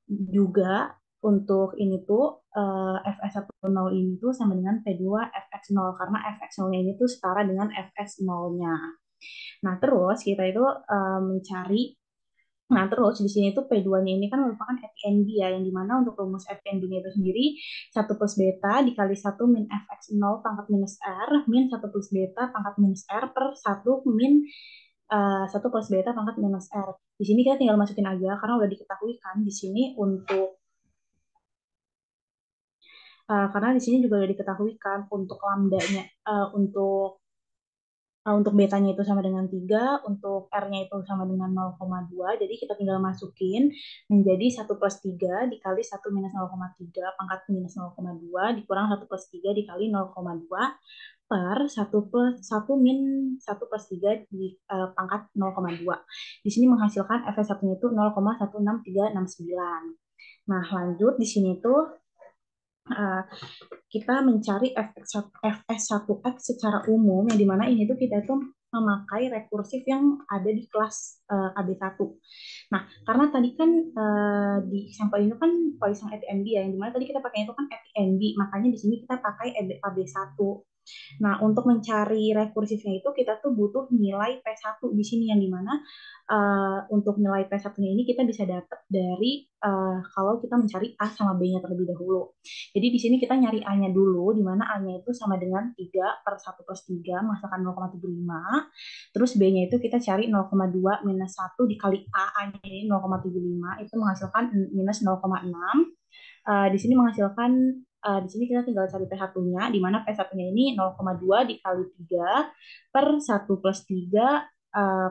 juga untuk ini tuh fs10 ini tuh sama dengan P2 fx0 karena fx0-nya ini tuh setara dengan fs0-nya. Nah, terus kita itu mencari. Nah, terus di sini tuh P2-nya ini kan merupakan FNB ya, yang dimana untuk rumus FNB-nya itu sendiri 1 plus beta dikali 1 min fx0 pangkat minus R min 1 plus beta pangkat minus R per 1 min 1 plus beta pangkat minus R. Di sini kita tinggal masukin aja karena udah diketahui kan di sini karena di sini juga udah diketahui kan untuk lambdanya, untuk betanya itu sama dengan 3, untuk R-nya itu sama dengan 0,2, jadi kita tinggal masukin menjadi 1 plus 3 dikali 1 minus 0,3 pangkat minus 0,2 dikurang 1 plus 3 dikali 0,2 per 1 plus 1 min 1 plus 3 di pangkat 0,2. Di sini menghasilkan Fs1-nya itu 0,16369. Nah, lanjut di sini tuh kita mencari fs1x secara umum, yang dimana ini tuh kita itu memakai rekursif yang ada di kelas AB1. Nah, karena tadi kan di sampel ini kan Poisson FNB ya, yang dimana tadi kita pakai itu kan FNB, makanya di sini kita pakai AB1. Nah, untuk mencari rekursifnya itu kita tuh butuh nilai P1 di sini, yang dimana untuk nilai P1-nya ini kita bisa dapat dari kalau kita mencari A sama B-nya terlebih dahulu. Jadi di sini kita nyari A-nya dulu, di mana A-nya itu sama dengan 3 per 1 plus 3, menghasilkan 0,75. Terus B-nya itu kita cari 0,2 minus 1 dikali A-nya ini 0,75, itu menghasilkan minus 0,6. Di sini menghasilkan di sini kita tinggal cari P1-nya, di mana P1-nya ini 0,2 dikali 3 per 1 plus 3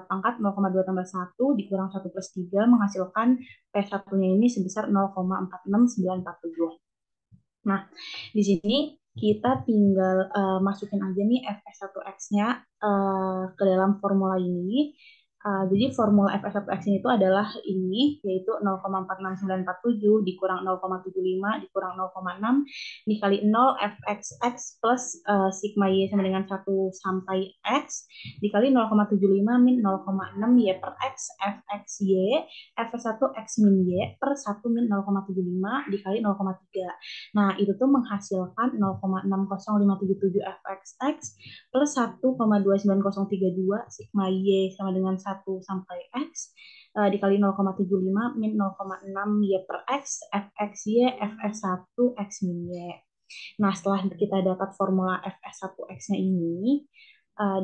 pangkat 0,2 tambah 1 dikurang 1 plus 3 menghasilkan P1-nya ini sebesar 0,46947. Nah, di sini kita tinggal masukin aja nih fs1x-nya ke dalam formula ini. Jadi formula fs1x ini itu adalah ini, yaitu 0,46947 dikurang 0,75 dikurang 0,6 dikali 0 fxx plus sigma y sama dengan 1 sampai x dikali 0,75 min 0,6 y per x fx y fs1x min y per 1 min 0,75 dikali 0,3. Nah, itu tuh menghasilkan 0,60577 fxx plus 1,29032 sigma y sama dengan 1 sampai x dikali 0,75 min 0,6 y per x fx y fs1 x min y. Nah, setelah kita dapat formula fs1x-nya ini,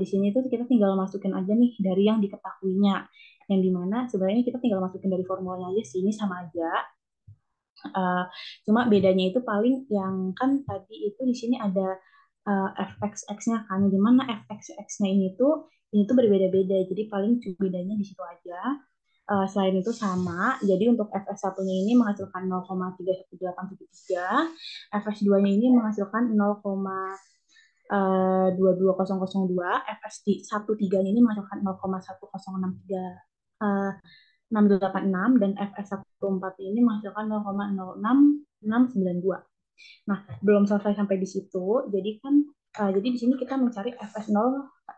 di sini tuh kita tinggal masukin aja nih dari yang diketahuinya. Yang dimana sebenarnya kita tinggal masukin dari formulanya aja sih, ini sama aja. Cuma bedanya itu paling yang kan tadi itu di sini ada fxx-nya kan, gimana fxx-nya ini tuh berbeda-beda, jadi paling cuma bedanya di situ aja. Selain itu sama, jadi untuk fs1-nya ini menghasilkan 0,31873, fs2-nya ini menghasilkan 0,22002, fs1/3-nya ini menghasilkan 0,1063 686 dan FS14 ini menghasilkan 0,06692. Nah, belum selesai sampai di situ. Jadi kan jadi di sini kita mencari FS0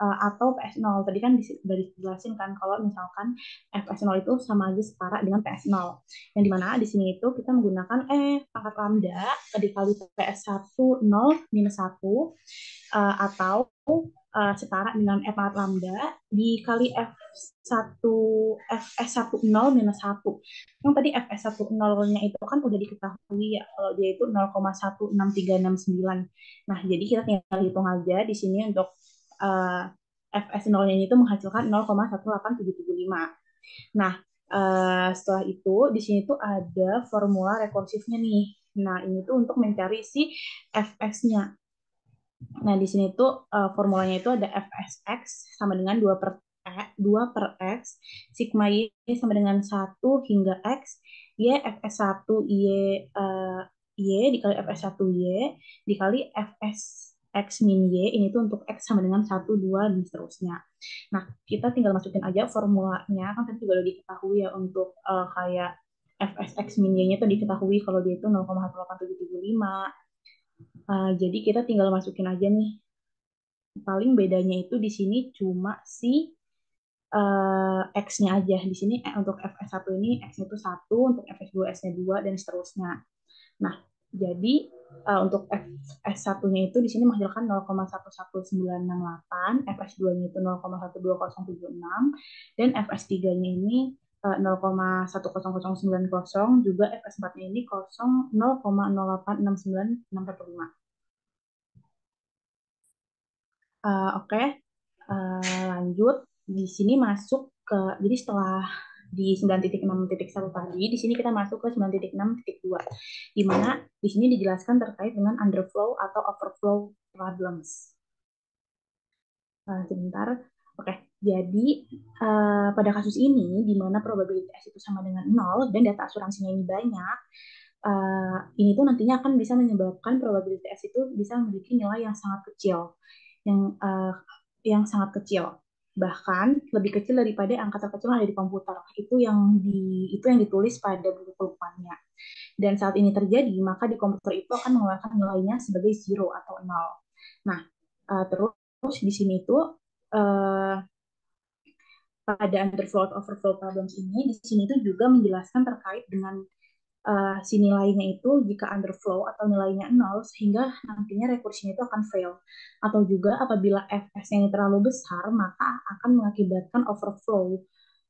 atau PS0. Tadi kan sudah dijelasin kan kalau misalkan FS0 itu sama aja setara dengan PS0. Yang dimana di sini itu kita menggunakan pangkat lambda dikali PS10 minus 1 atau setara dengan pangkat lambda dikali FS10 minus 1. Yang tadi FS10-nya itu kan udah diketahui ya, kalau dia itu 0,16369. Nah, jadi kita tinggal hitung aja di sini untuk FS0-nya itu menghasilkan 0,18775. Nah, setelah itu di sini tuh ada formula rekursifnya nih. Nah, ini tuh untuk mencari si Fs-nya. Nah, di sini tuh formulanya itu ada Fsx sama dengan 2 per x, sigma y sama dengan 1 hingga x, y fs1 y dikali fs1 y dikali fs x min y, ini tuh untuk x sama dengan 1, 2, dan seterusnya. Nah, kita tinggal masukin aja formulanya, kan tadi juga udah diketahui ya untuk kayak fsx min y-nya tuh diketahui kalau dia itu 0,18775. Jadi kita tinggal masukin aja nih. Paling bedanya itu di sini cuma si X-nya aja. Di sini untuk fs1 ini X-nya itu 1, untuk fs2 S-nya 2, dan seterusnya. Nah, jadi untuk fs1-nya itu di sini menghasilkan 0,11968, fs2-nya itu 0,12076, dan fs3-nya ini 0,10090, juga fs4-nya ini 0,0869615. Oke, lanjut. Di sini masuk ke, jadi setelah di 9.6.1 tadi, di sini kita masuk ke 9.6.2, di mana di sini dijelaskan terkait dengan underflow atau overflow problems. Sebentar. Oke, jadi pada kasus ini, di mana probability S itu sama dengan 0 dan data asuransinya ini banyak, ini tuh nantinya akan bisa menyebabkan probability S itu bisa memiliki nilai yang sangat kecil, yang sangat kecil, bahkan lebih kecil daripada angka terkecil yang ada di komputer. Itu yang ditulis pada buku kelupannya. Dan saat ini terjadi, maka di komputer itu akan mengeluarkan nilainya sebagai 0 atau 0. Nah, terus di sini itu pada underflow atau overflow problems ini, di sini itu juga menjelaskan terkait dengan si nilainya itu jika underflow atau nilainya 0, sehingga nantinya rekursinya itu akan fail. Atau juga apabila fs-nya ini terlalu besar, maka akan mengakibatkan overflow.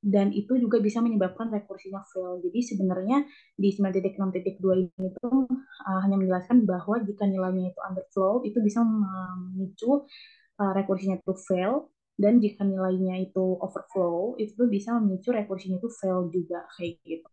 Dan itu juga bisa menyebabkan rekursinya fail. Jadi sebenarnya di 9.6.2 ini itu hanya menjelaskan bahwa jika nilainya itu underflow, itu bisa memicu rekursinya itu fail. Dan jika nilainya itu overflow, itu bisa memicu rekursinya itu fail juga, kayak gitu.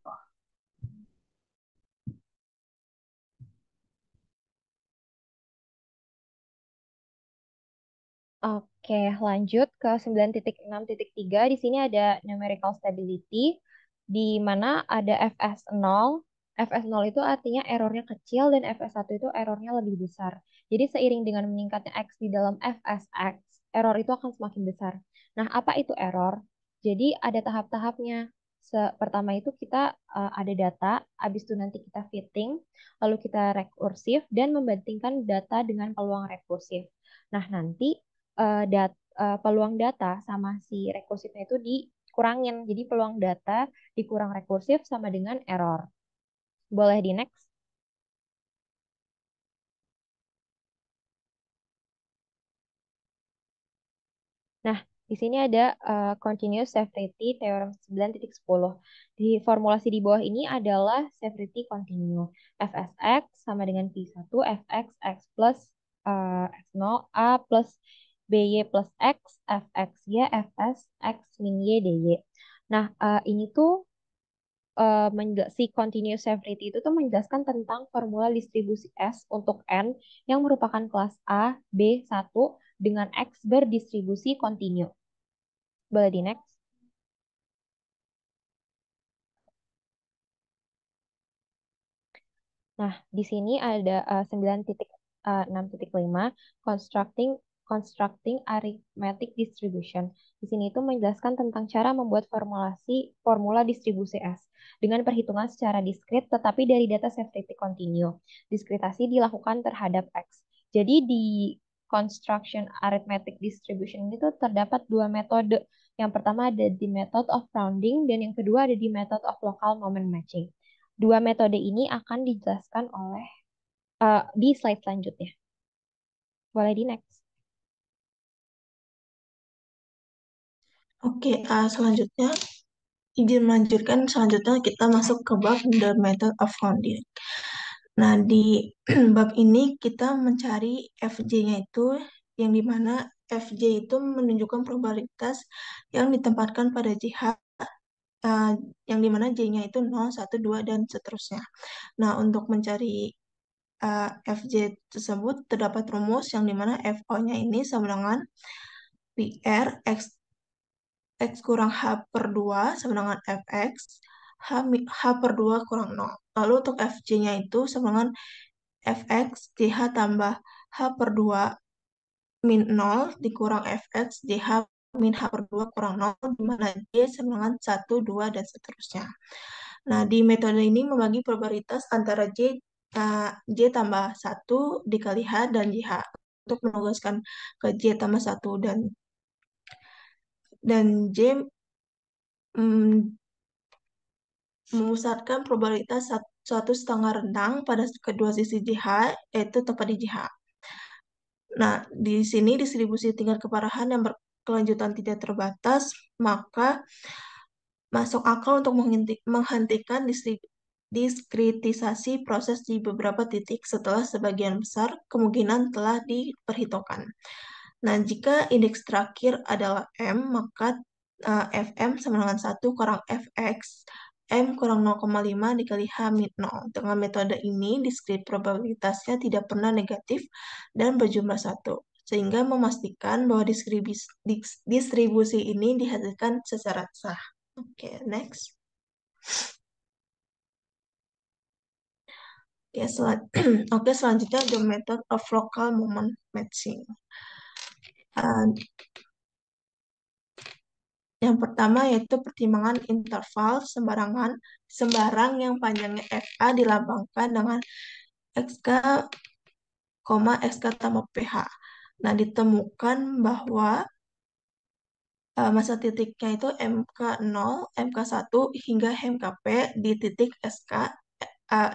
Oke, lanjut ke 9.6.3. Di sini ada numerical stability, di mana ada fs0. Fs0 itu artinya errornya kecil dan fs1 itu errornya lebih besar. Jadi seiring dengan meningkatnya x di dalam fsx, error itu akan semakin besar. Nah, apa itu error? Jadi ada tahap-tahapnya. Pertama itu kita ada data, habis itu nanti kita fitting, lalu kita rekursif, dan membandingkan data dengan peluang rekursif. Nah, nanti peluang data sama si rekursifnya itu dikurangin. Jadi peluang data dikurang rekursif sama dengan error. Boleh di next? Nah, di sini ada continuous severity theorem 9.10. Di formulasi di bawah ini adalah severity continue. Fsx sama dengan P1, Fx, X plus X0, A plus BY plus X, Fx, Y, Fs, X min Y, dy. Nah, ini tuh si continuous severity itu tuh menjelaskan tentang formula distribusi S untuk N yang merupakan kelas A, B, 1 dengan X berdistribusi kontinu. Boleh di next? Nah, di sini ada 9.6.5 constructing constructing arithmetic distribution. Di sini itu menjelaskan tentang cara membuat formula distribusi S dengan perhitungan secara diskrit tetapi dari data severity continue. Diskritasi dilakukan terhadap X. Jadi di construction arithmetic distribution itu terdapat dua metode. Yang pertama ada di method of rounding dan yang kedua ada di method of local moment matching. Dua metode ini akan dijelaskan oleh di slide selanjutnya. Boleh di next. Oke, selanjutnya izin melanjutkan. Selanjutnya kita masuk ke bab the method of rounding. Nah, di bab ini kita mencari FJ-nya itu yang dimana FJ itu menunjukkan probabilitas yang ditempatkan pada JH yang dimana J-nya itu 0, 1, 2, dan seterusnya. Nah, untuk mencari FJ tersebut terdapat rumus yang dimana FO-nya ini sama dengan PR X kurang H per 2 sama dengan Fx H per 2 kurang 0. Lalu untuk Fj-nya itu sama dengan Fx JH tambah H per 2 min 0 dikurang Fx JH min H per 2 kurang 0, di mana J sama dengan 1, 2, dan seterusnya. Nah, di metode ini membagi probabilitas antara J tambah 1 dikali H dan JH untuk menugaskan ke J tambah 1 dan J mm, memusatkan probabilitas suatu setengah rentang pada kedua sisi JH, yaitu tepat di JH. Nah, di sini distribusi tingkat keparahan yang berkelanjutan tidak terbatas, maka masuk akal untuk menghentikan diskritisasi proses di beberapa titik setelah sebagian besar kemungkinan telah diperhitungkan. Nah, jika indeks terakhir adalah M, maka Fm sama dengan 1 kurang Fx, M kurang 0,5 dikali H min 0. Dengan metode ini, diskrit probabilitasnya tidak pernah negatif dan berjumlah 1, sehingga memastikan bahwa distribusi ini dihasilkan secara sah. Oke, next. Oke, selanjutnya the method of local moment matching. Yang pertama yaitu pertimbangan interval sembarang yang panjangnya FA dilambangkan dengan XK, XK tambah PH. Nah, ditemukan bahwa masa titiknya itu MK0, MK1 hingga MKP di titik SK,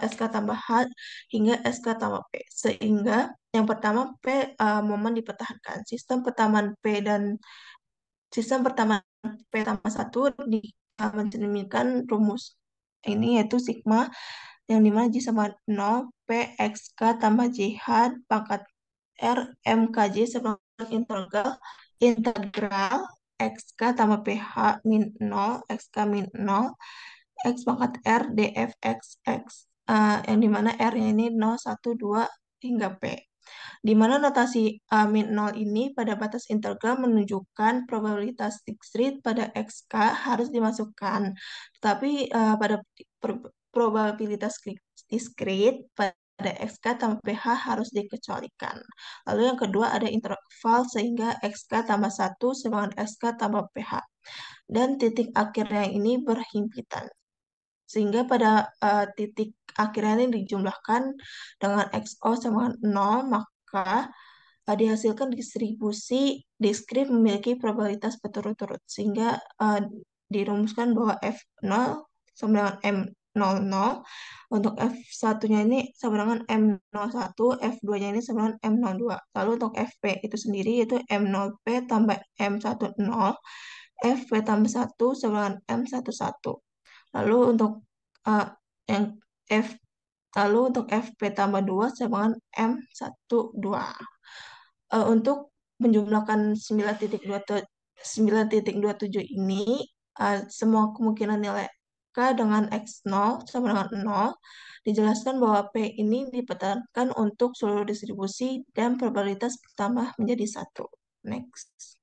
SK tambah H hingga SK tambah P. Sehingga yang pertama P momen dipertahankan. Sistem pertamaan P tambah 1 mencerminkan rumus ini yaitu sigma yang dimana J sama 0 P XK tambah JH pangkat R MKJ sebagai integral XK tambah PH min 0 XK min 0 X pangkat R df X yang dimana R-nya ini 0, 1, 2 hingga P. Di mana notasi min 0 ini pada batas integral menunjukkan probabilitas diskrit pada XK harus dimasukkan. Tetapi pada probabilitas diskrit pada XK tambah PH harus dikecualikan. Lalu yang kedua ada interval sehingga XK tambah 1 sama dengan XK tambah PH. Dan titik akhirnya ini berhimpitan. Sehingga pada titik akhirnya ini dijumlahkan dengan XO sama 0, maka dihasilkan distribusi diskrit memiliki probabilitas berturut-turut. Sehingga dirumuskan bahwa F0 sama dengan M00, untuk F1-nya ini sama dengan M01, F2-nya ini sama dengan M02. Lalu untuk Fp itu sendiri yaitu M0P tambah M10, Fp tambah 1 sama dengan M11. Lalu untuk uh, yang F lalu untuk Fp tambah 2 sama dengan M12. Untuk menjumlahkan 9.27 ini semua kemungkinan nilai K dengan X0 sama dengan 0 dijelaskan bahwa P ini dipertahankan untuk seluruh distribusi dan probabilitas bertambah menjadi 1. Next.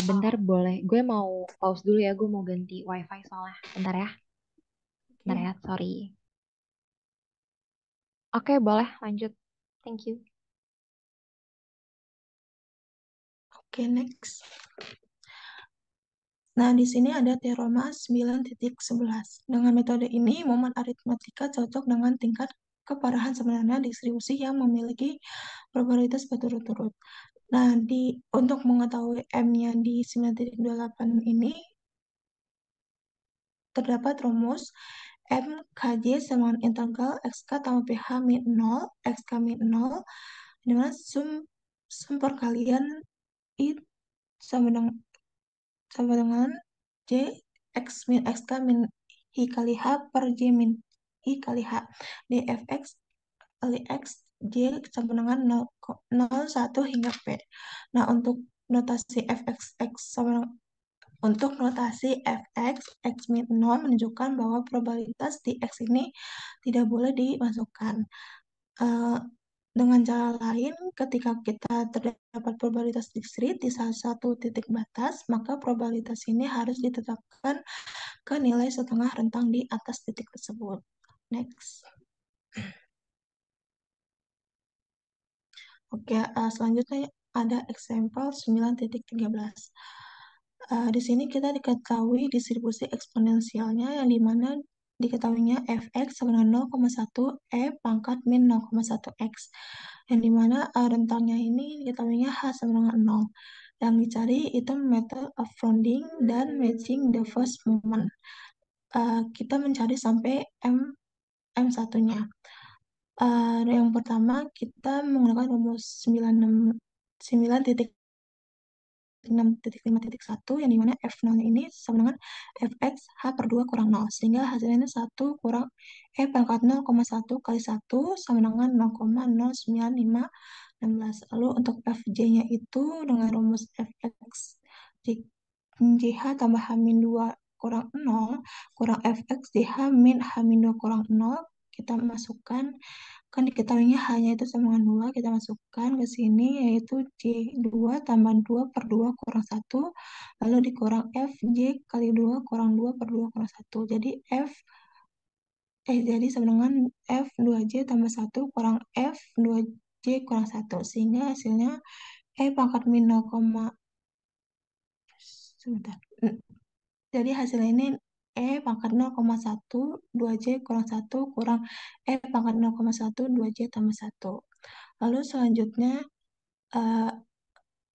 Bentar boleh. Gue mau pause dulu ya. Gue mau ganti wifi soalnya. Bentar ya. Bentar ya. Sorry. Oke, boleh lanjut. Thank you. Oke, next. Nah, di sini ada teorema 9.11. Dengan metode ini, momen aritmatika cocok dengan tingkat keparahan sebenarnya distribusi yang memiliki probabilitas berturut-turut. Nah, untuk mengetahui M-nya di 9.28 ini, terdapat rumus MKJ sama dengan integral XK tambah PH min 0, XK min 0, dengan sum perkalian I sama dengan J X min XK min I kali H per J min I kali H dfx kali X J sama dengan 0, 1 hingga P. Nah, untuk notasi fx sama untuk notasi fx, x min 0 menunjukkan bahwa probabilitas di x ini tidak boleh dimasukkan. Dengan cara lain, ketika kita terdapat probabilitas diskrit di salah satu titik batas, maka probabilitas ini harus ditetapkan ke nilai setengah rentang di atas titik tersebut. Next. Oke, selanjutnya ada example 9.13. Di sini kita diketahui distribusi eksponensialnya yang dimana diketahuinya fx sama dengan 0,1 e pangkat min 0,1 x yang dimana rentangnya ini diketahuinya h sama dengan 0. Yang dicari itu method of rounding dan matching the first moment. Kita mencari sampai M1-nya. Yang pertama kita menggunakan rumus 9.5.1 yang dimana F0 ini sama dengan Fx H per 2 kurang 0. Sehingga hasilnya ini 1 kurang E pangkat 0,1 kali 1 sama dengan 0,09516. Lalu untuk Fj-nya itu dengan rumus Fx JH tambah H-2 kurang 0 kurang Fx JH min H-2 kurang 0. Kita masukkan, kan diketahuinya hanya itu sama dengan 2, kita masukkan ke sini yaitu J2 tambah 2 per 2 kurang 1, lalu dikurang FJ kali 2 kurang 2 per 2 kurang 1. Jadi sama dengan F2J tambah 1 kurang F2J kurang 1. Sehingga hasilnya E pangkat min 0, sebentar. Jadi hasilnya ini E pangkat 0,1 2J kurang 1 kurang E pangkat 0,1 2J tambah 1. Lalu selanjutnya eh,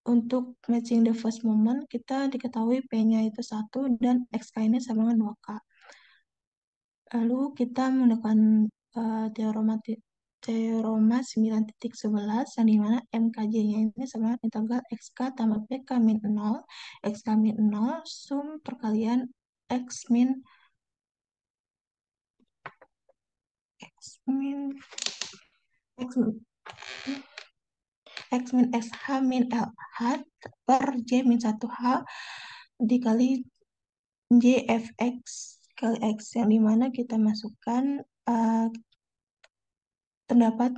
untuk matching the first moment kita diketahui P-nya itu 1 dan XK ini sama dengan 2K. Lalu kita menggunakan teorema 9.11 yang dimana MKJ-nya ini sama dengan integral XK tambah PK min 0, XK min 0, sum perkalian X min X min X min X min XH min LH per J min 1H dikali JFX kali X yang dimana kita masukkan terdapat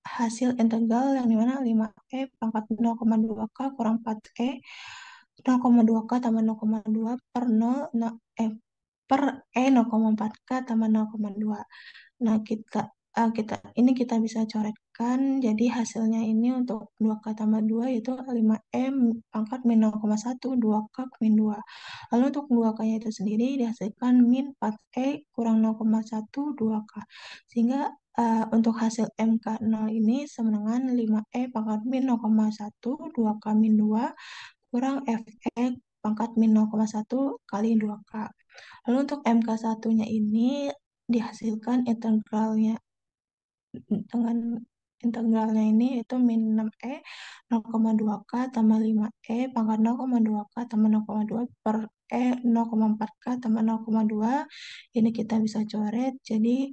hasil integral yang dimana 5E pangkat 0,2K kurang 4E 0,2K tambah 0,2 per 0, per E 0,4K tambah 0,2. Nah, kita bisa coretkan. Jadi hasilnya ini untuk 2K tambah 2 yaitu 5M pangkat min 0,1, 2K min 2. Lalu untuk 2K-nya itu sendiri dihasilkan min 4E kurang 0,1, 2K. Sehingga untuk hasil MK0 ini sama dengan 5E pangkat min 0,1, 2K min 2 kurang FE pangkat min 0,1 kali 2K. Lalu untuk MK1-nya ini dihasilkan dengan integralnya ini yaitu min 6E 0,2K tambah 5E pangkat 0,2K tambah 0,2 per E 0,4K tambah 0,2. Ini kita bisa coret. Jadi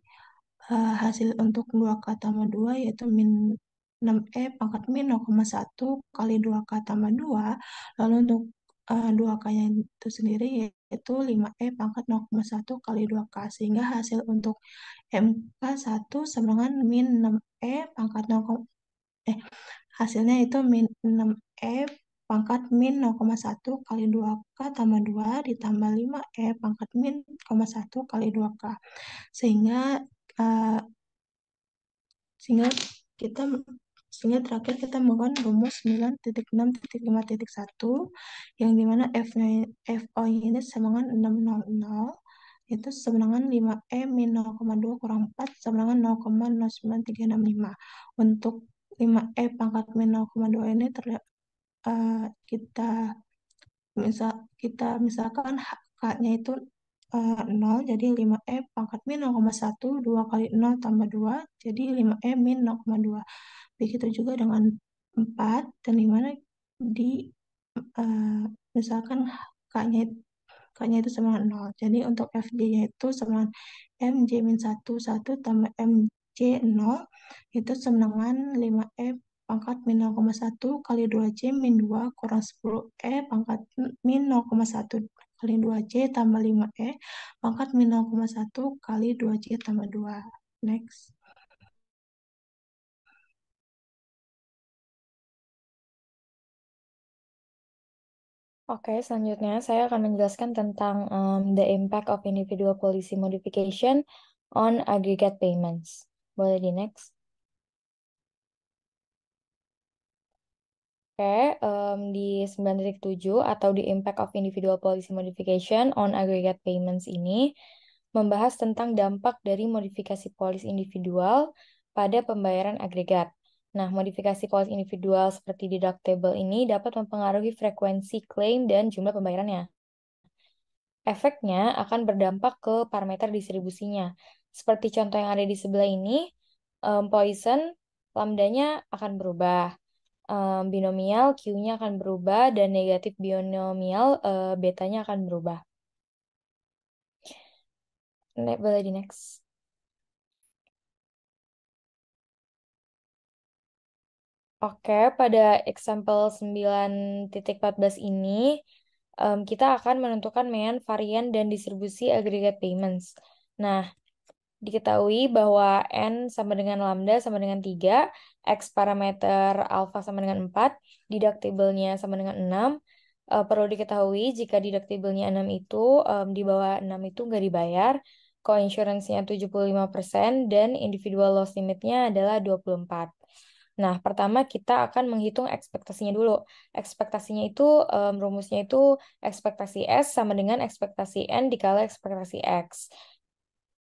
hasil untuk 2K tambah 2 yaitu min 6E pangkat min 0,1 kali 2K tambah 2. Lalu untuk 2K-nya itu sendiri yaitu 5E pangkat 0,1 kali 2K. Sehingga hasil untuk MK1 sama dengan min 6E pangkat 0, hasilnya itu min 6E pangkat min 0,1 kali 2K tambah 2 ditambah 5E pangkat min 0,1 kali 2K. Sehingga uh, sehingga kita sehingga terakhir kita menggunakan rumus 9.6.5.1 yang dimana FO ini sama dengan 600 itu sama dengan 5E min 0,2 kurang 4 sama dengan 0,09365. Untuk 5E pangkat min 0,2 ini kita misalkan K-nya itu 0, jadi 5E pangkat min 0,1, 2 kali 0 tambah 2, jadi 5E min 0,2. Begitu juga dengan 4, dan dimana misalkan K-nya itu sama dengan 0. Jadi untuk FJ-nya itu sama dengan MJ min 1, 1 tambah MJ 0, itu sama dengan 5E pangkat min 0,1 kali 2J min 2 kurang 10E pangkat min 0,1 kali 2J tambah 5E pangkat min 0,1 kali 2J tambah 2. Next. Oke, selanjutnya saya akan menjelaskan tentang the impact of individual policy modification on aggregate payments. Boleh di next? Oke, di 9.7 atau the impact of individual policy modification on aggregate payments ini membahas tentang dampak dari modifikasi polis individual pada pembayaran agregat. Nah, modifikasi policy individual seperti deductible ini dapat mempengaruhi frekuensi klaim dan jumlah pembayarannya. Efeknya akan berdampak ke parameter distribusinya. Seperti contoh yang ada di sebelah ini, Poisson, lambdanya akan berubah. Binomial, Q-nya akan berubah, dan negatif binomial, betanya akan berubah. Boleh di next. Oke, pada example 9.14 ini, kita akan menentukan mean, varian, dan distribusi aggregate payments. Nah, diketahui bahwa N sama dengan lambda sama dengan 3, X parameter alpha sama dengan 4, deductible-nya sama dengan 6. Perlu diketahui jika deductible-nya 6 itu, di bawah 6 itu nggak dibayar, co-insurance-nya 75%, dan individual loss limit-nya adalah 24. Nah, pertama kita akan menghitung ekspektasinya dulu. Ekspektasinya itu, rumusnya itu ekspektasi S sama dengan ekspektasi N dikali ekspektasi X.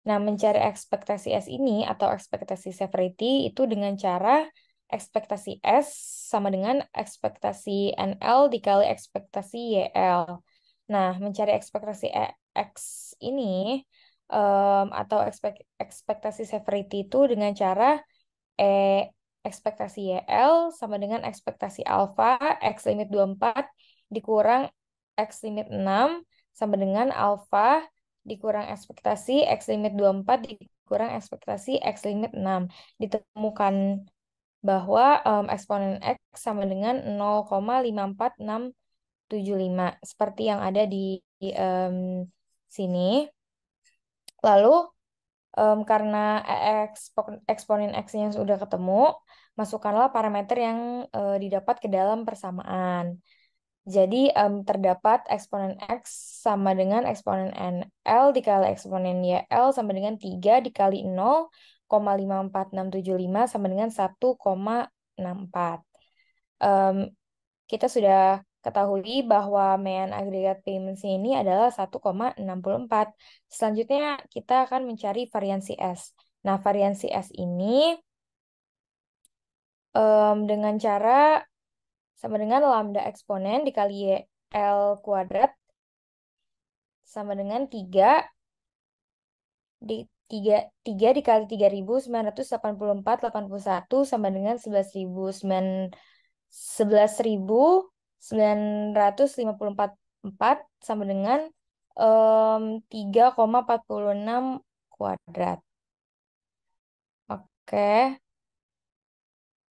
Nah, mencari ekspektasi S ini atau ekspektasi severity itu dengan cara ekspektasi S sama dengan ekspektasi NL dikali ekspektasi YL. Nah, mencari ekspektasi X ini atau ekspektasi severity itu dengan cara ekspektasi YL sama dengan ekspektasi alpha X limit 24 dikurang X limit 6 sama dengan alpha dikurang ekspektasi X limit 24 dikurang ekspektasi X limit 6. Ditemukan bahwa eksponen X sama dengan 0,54675 seperti yang ada di sini. Lalu karena eksponen X-nya sudah ketemu, masukkanlah parameter yang didapat ke dalam persamaan. Jadi terdapat eksponen X sama dengan eksponen NL dikali eksponen YL sama dengan 3 dikali 0,54675 sama dengan 1,64. Kita sudah ketahui bahwa mean aggregate payments ini adalah 1,64. Selanjutnya kita akan mencari variansi S. Nah, variansi S ini dengan cara sama dengan lambda eksponen dikali YL kuadrat sama dengan 3 dikali 3.984,81 sama dengan 11.954 sama dengan 3,46 kuadrat. Oke.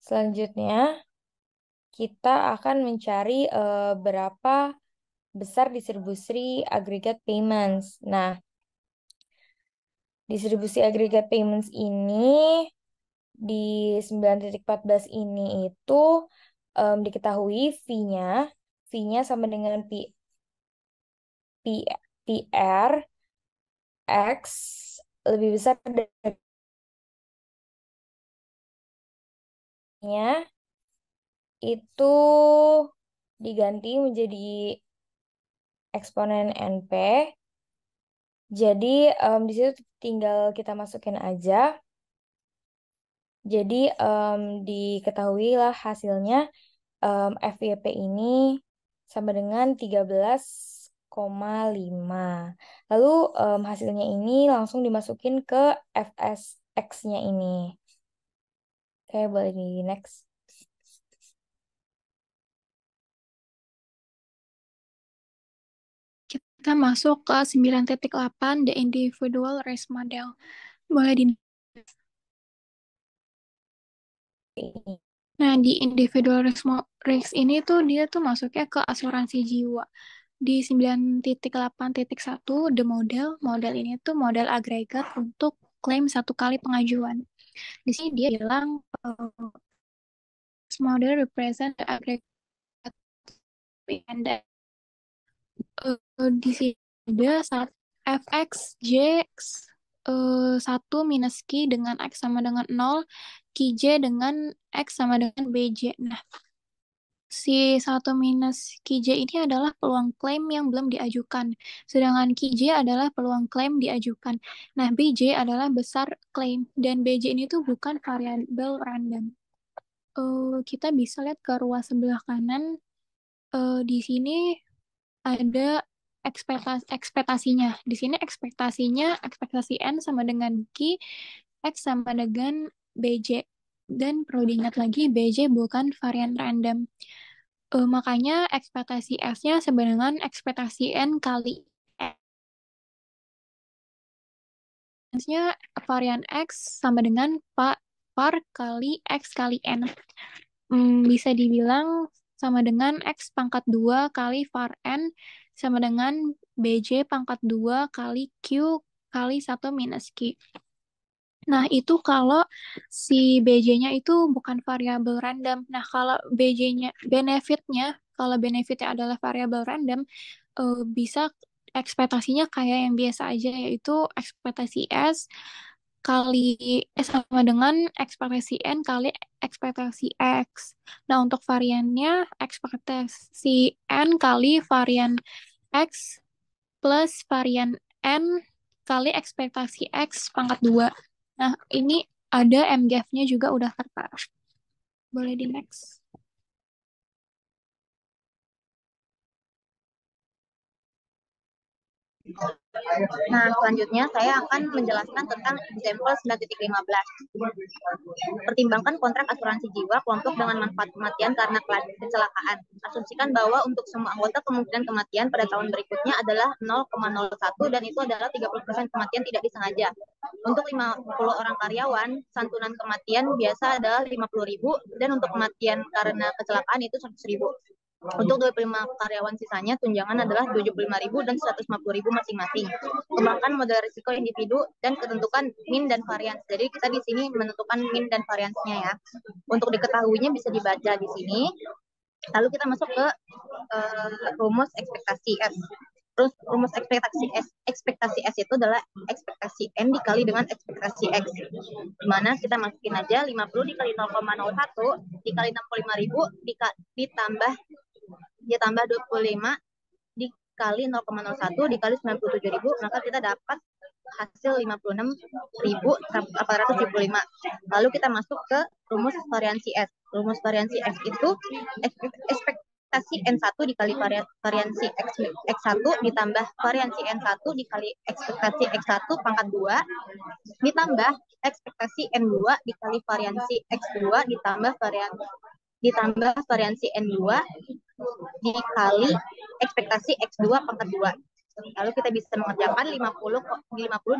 Selanjutnya kita akan mencari berapa besar distribusi aggregate payments. Nah, distribusi aggregate payments ini di 9.14 ini itu diketahui fee-nya sama dengan PR X lebih besar dari itu diganti menjadi eksponen NP. Jadi di situ tinggal kita masukin aja. Jadi diketahui lah hasilnya FYP ini sama dengan 13,5. Lalu hasilnya ini langsung dimasukin ke FSX-nya ini. Oke, boleh di next. Kita masuk ke 9.8, the individual risk model. Boleh di Nah, di individual risk ini tuh dia tuh masuknya ke asuransi jiwa. Di 9.8.1, the model ini tuh model agregat untuk klaim satu kali pengajuan. Di sini dia bilang model represent the aggregate and di sini ada fx j 1 minus Q dengan X sama dengan 0, Qj dengan X sama dengan Bj. Nah, si 1 minus Qj ini adalah peluang klaim yang belum diajukan, sedangkan Qj adalah peluang klaim diajukan. Nah, Bj adalah besar klaim, dan Bj ini tuh bukan variabel random. kita bisa lihat ke ruas sebelah kanan. Di sini ada ekspektasinya. Di sini ekspektasi N sama dengan Q, X sama dengan BJ. Dan perlu diingat lagi, BJ bukan varian random. Makanya ekspektasi S-nya sama dengan ekspektasi N kali X. Nya varian X sama dengan var kali X kali N. Bisa dibilang sama dengan X pangkat 2 kali var N sama dengan BJ pangkat 2 kali Q kali 1 minus Q. Nah, itu kalau si BJ-nya itu bukan variabel random. Nah, kalau kalau benefitnya adalah variabel random, bisa ekspektasinya kayak yang biasa aja, yaitu ekspektasi S kali sama dengan ekspektasi N kali ekspektasi X. Nah, untuk variannya ekspektasi N kali varian X plus varian N kali ekspektasi X pangkat 2. Nah, ini ada MGF-nya juga udah tertera. Boleh di next. Nah, selanjutnya saya akan menjelaskan tentang example 9.15. Pertimbangkan kontrak asuransi jiwa kelompok dengan manfaat kematian karena kecelakaan. Asumsikan bahwa untuk semua anggota kemungkinan kematian pada tahun berikutnya adalah 0,01 dan itu adalah 30% kematian tidak disengaja. Untuk 50 orang karyawan, santunan kematian biasa adalah 50.000 dan untuk kematian karena kecelakaan itu 100.000. Untuk 25 karyawan sisanya, tunjangan adalah 75.000 dan 150.000 masing-masing. Kembangkan model risiko individu dan ketentukan min dan varians. Jadi kita di sini menentukan min dan variansnya ya. Untuk diketahuinya bisa dibaca di sini. Lalu kita masuk ke rumus ekspektasi S. Terus rumus ekspektasi S itu adalah ekspektasi N dikali dengan ekspektasi X. Dimana kita masukin aja 50 dikali 0,01 dikali 65.000 ditambah 25 dikali 0,01 dikali 97.000, maka kita dapat hasil 56.875. Lalu kita masuk ke rumus variansi S. Rumus variansi S itu ekspektasi N1 dikali variansi X1 ditambah variansi N1 dikali ekspektasi X1 pangkat 2 ditambah ekspektasi N2 dikali variansi X2 ditambah variansi N2 dikali ekspektasi X2 pangkat 2. Lalu kita bisa mengerjakan 50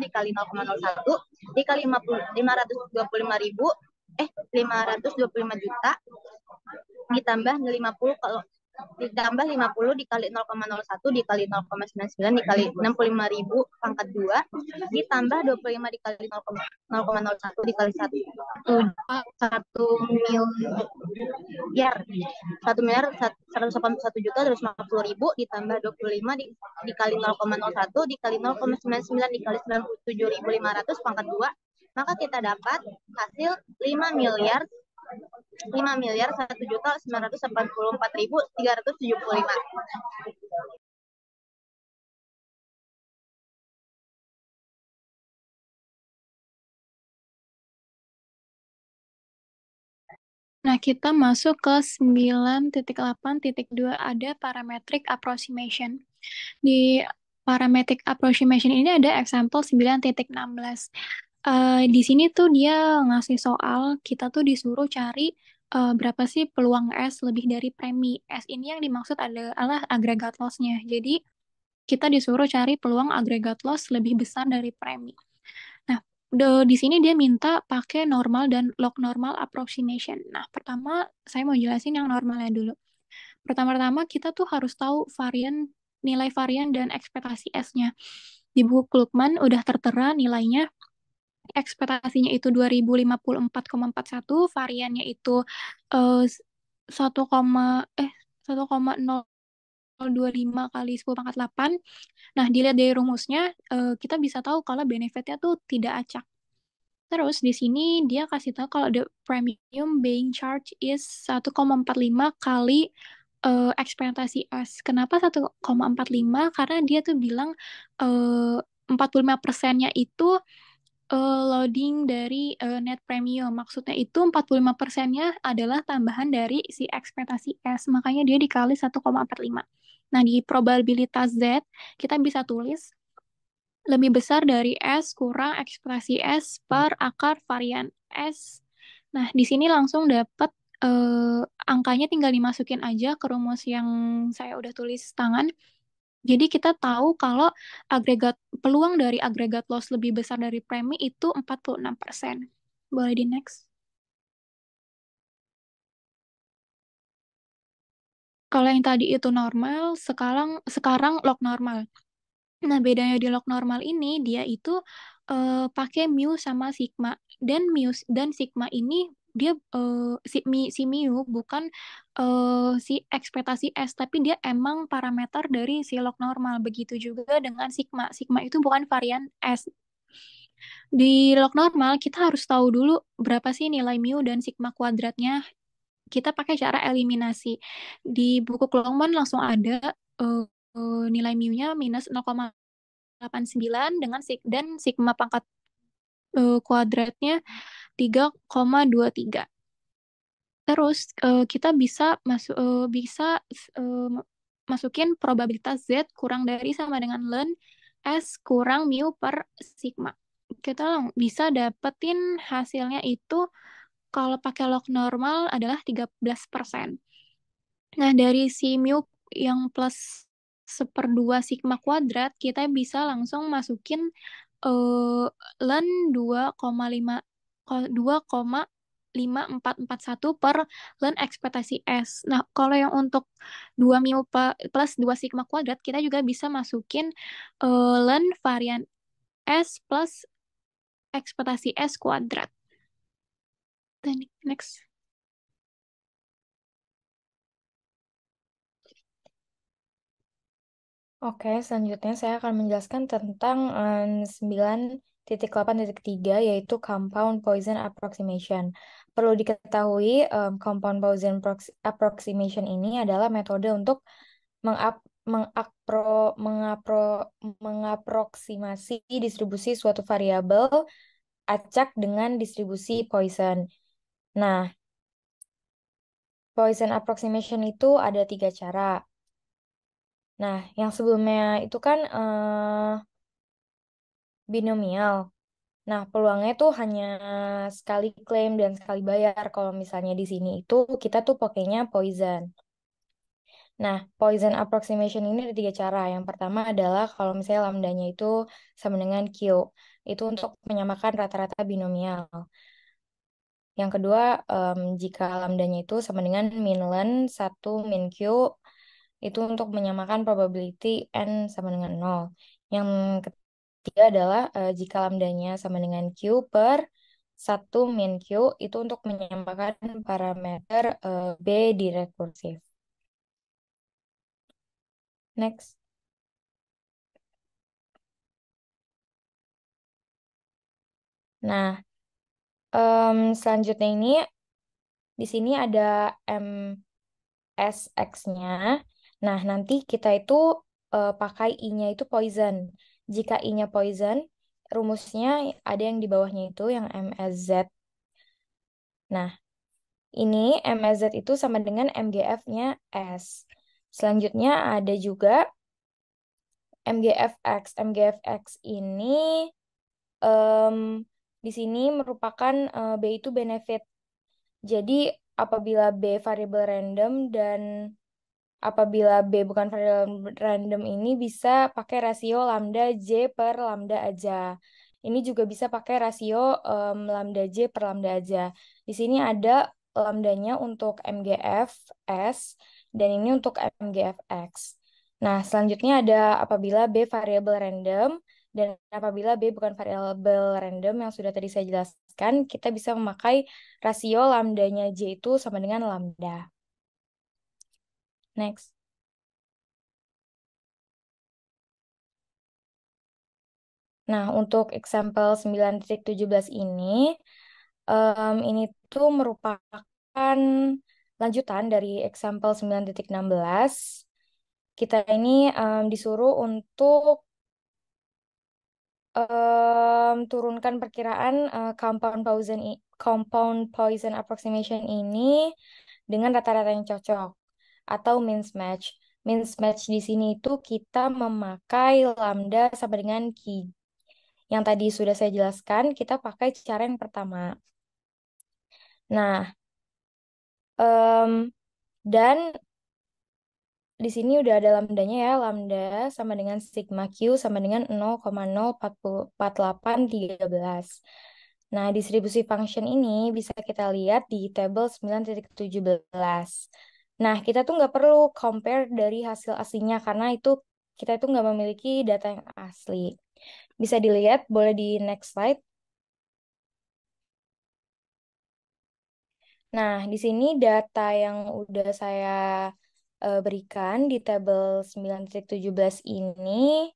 dikali 0,01 dikali 525 juta ditambah 50 ditambah 50 dikali 0,01 dikali 0,99 dikali 65.000 pangkat 2 ditambah 25 dikali 0,01 dikali 1 miliar 181 juta 250.000 ditambah 25 dikali 0,01 dikali 0,99 dikali 97.500 pangkat 2, maka kita dapat hasil 5 miliar 1.984.375. Nah, kita masuk ke 9.8.2, ada parametric approximation. Di parametric approximation ini ada example 9.16. Di sini tuh dia ngasih soal, kita tuh disuruh cari berapa sih peluang S lebih dari premi. S ini yang dimaksud adalah agregat loss-nya. Jadi, kita disuruh cari peluang agregat loss lebih besar dari premi. Nah, di sini dia minta pakai normal dan log normal approximation. Nah, pertama saya mau jelasin yang normalnya dulu. Pertama-tama kita tuh harus tahu nilai varian dan ekspektasi S-nya. Di buku Klugman udah tertera nilainya. Ekspektasinya itu 2054,41, variannya itu 1,025 kali 10 pangkat 8. Nah, dilihat dari rumusnya, kita bisa tahu kalau benefitnya tuh tidak acak. Terus di sini dia kasih tahu kalau the premium being charged is 1,45 kali ekspektasi S. Kenapa 1,45? Karena dia tuh bilang 45%-nya itu loading dari net premium. Maksudnya itu 45%-nya adalah tambahan dari si ekspektasi S. Makanya dia dikali 1,45. Nah, di probabilitas Z, kita bisa tulis lebih besar dari S kurang ekspektasi S per akar varian S. Nah, di sini langsung dapat angkanya tinggal dimasukin aja ke rumus yang saya udah tulis tangan. Jadi kita tahu kalau peluang dari agregat loss lebih besar dari premi itu 46%. Boleh di next. Kalau yang tadi itu normal, sekarang log normal. Nah, bedanya di log normal ini dia itu pakai mu sama sigma, dan sigma ini dia si mu bukan si ekspektasi S, tapi dia emang parameter dari si log normal. Begitu juga dengan sigma. Sigma itu bukan varian S. Di log normal kita harus tahu dulu berapa sih nilai mu dan sigma kuadratnya. Kita pakai cara eliminasi. Di buku Klongman langsung ada nilai mu-nya minus 0,89 dan sigma pangkat kuadratnya 3,23. Terus kita bisa masukin probabilitas Z kurang dari sama dengan ln S kurang mu per sigma. Kita bisa dapetin hasilnya itu kalau pakai log normal adalah 13%. Nah, dari si mu yang plus 1/2 sigma kuadrat, kita bisa langsung masukin ln 2,5441 per ln ekspektasi S. Nah, kalau yang untuk 2 mu plus 2 sigma kuadrat, kita juga bisa masukin ln varian S plus ekspektasi S kuadrat. Dan next. Oke, selanjutnya saya akan menjelaskan tentang 9.8.3 yaitu compound Poisson approximation. Perlu diketahui compound Poisson approximation ini adalah metode untuk mengaproksimasi distribusi suatu variabel acak dengan distribusi Poisson. Nah, Poisson approximation itu ada 3 cara. Nah, yang sebelumnya itu kan binomial. Nah, peluangnya tuh hanya sekali klaim dan sekali bayar. Kalau misalnya di sini itu kita tuh pakainya Poisson. Nah, Poisson approximation ini ada 3 cara. Yang pertama adalah kalau misalnya lambdanya itu sama dengan Q. Itu untuk menyamakan rata-rata binomial. Yang kedua, jika lambdanya itu sama dengan min ln 1 min Q, itu untuk menyamakan probability N sama dengan 0. Yang ketiga adalah jika lambdanya sama dengan Q per 1 min Q, itu untuk menyamakan parameter B di rekursif. Next. Nah, selanjutnya ini di sini ada MSX-nya. Nah, nanti kita itu pakai I-nya itu Poisson. Jika I-nya Poisson, rumusnya ada yang di bawahnya itu yang MSZ. Nah, ini MSZ itu sama dengan MGF-nya S. Selanjutnya ada juga MGFX. MGFX ini di sini merupakan B itu benefit. Jadi apabila B variabel random dan apabila B bukan variabel random ini bisa pakai rasio lambda J per lambda aja. Ini juga bisa pakai rasio lambda J per lambda aja. Di sini ada lambdanya untuk MGF S dan ini untuk MGF X. Nah, selanjutnya ada apabila B variabel random dan apabila B bukan variabel random yang sudah tadi saya jelaskan, kita bisa memakai rasio lambdanya J itu sama dengan lambda. Next. Nah, untuk example 9.17 ini tuh merupakan lanjutan dari example 9.16. Kita ini disuruh untuk turunkan perkiraan compound Poisson approximation ini dengan rata-rata yang cocok atau means match. Means match di sini itu kita memakai lambda sama dengan Q. Yang tadi sudah saya jelaskan, kita pakai cara yang pertama. Nah, dan di sini udah ada lambdanya ya, lambda sama dengan sigma Q sama dengan 0,04813. Nah, distribusi function ini bisa kita lihat di tabel 9.17. Nah, kita tuh nggak perlu compare dari hasil aslinya karena kita itu nggak memiliki data yang asli. Bisa dilihat, boleh di next slide. Nah, di sini data yang udah saya berikan di tabel 9.17 ini,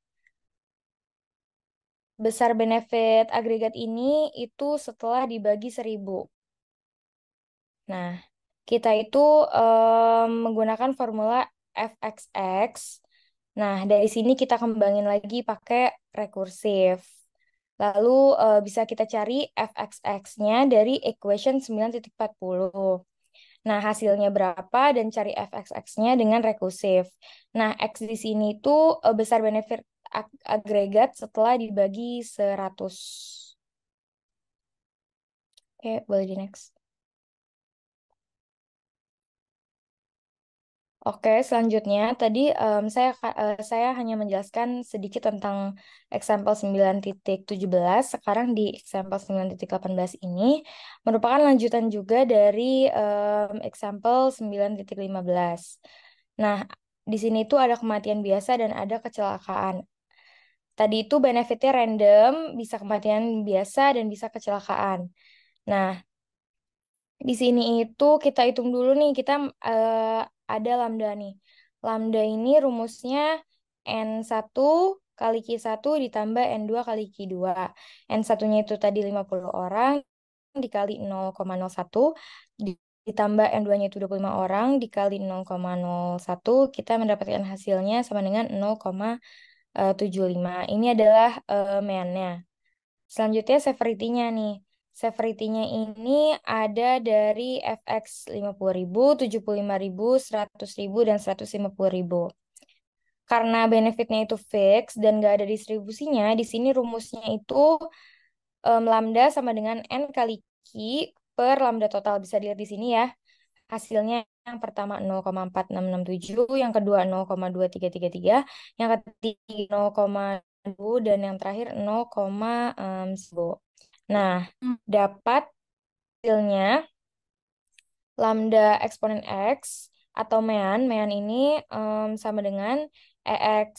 besar benefit agregat ini itu setelah dibagi 1000. Nah, kita itu menggunakan formula fxx. Nah, dari sini kita kembangin lagi pakai rekursif. Lalu bisa kita cari fxx-nya dari equation 9.40. Nah, hasilnya berapa dan cari fxx-nya dengan rekursif. Nah, x di sini itu besar benefit agregat setelah dibagi 100. Oke, boleh di next. Oke, selanjutnya tadi saya hanya menjelaskan sedikit tentang example 9.17. Sekarang di example 9.18 ini merupakan lanjutan juga dari example 9.15. Nah, di sini tuh ada kematian biasa dan ada kecelakaan. Tadi itu benefitnya random, bisa kematian biasa dan bisa kecelakaan. Nah, di sini itu kita hitung dulu nih, kita ada lambda nih. Lambda ini rumusnya N1 kali Q1 ditambah N2 kali Q2. N1-nya itu tadi 50 orang dikali 0,01 ditambah N2-nya itu 25 orang dikali 0,01 kita mendapatkan hasilnya sama dengan 0,75. Ini adalah mean-nya. Selanjutnya severity-nya nih. Severity-nya ini ada dari fx 50.000, 75.000, 100.000, dan 150.000. Karena benefitnya itu fix dan nggak ada distribusinya, di sini rumusnya itu lambda sama dengan n kali Q per lambda total. Bisa dilihat di sini ya. Hasilnya yang pertama 0,4667, yang kedua 0,2333, yang ketiga 0,2, dan yang terakhir 0,1. Nah, dapat hasilnya lambda eksponen X atau mean. Mean ini sama dengan EX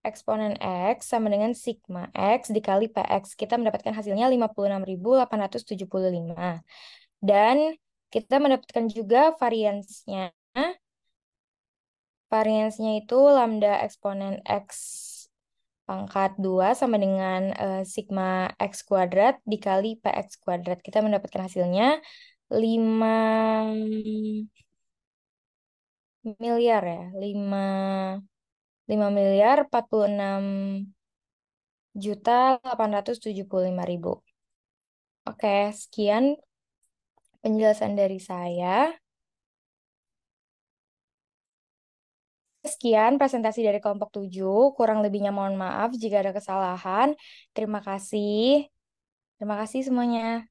eksponen X sama dengan sigma X dikali PX. Kita mendapatkan hasilnya 56.875. Dan kita mendapatkan juga variansnya. Variansnya itu lambda eksponen X pangkat 2 sama dengan sigma X kuadrat dikali PX kuadrat. Kita mendapatkan hasilnya 5 miliar ya. 5 miliar 46.875.000. Oke, sekian penjelasan dari saya. Sekian presentasi dari kelompok 7. Kurang lebihnya mohon maaf jika ada kesalahan. Terima kasih. Terima kasih semuanya.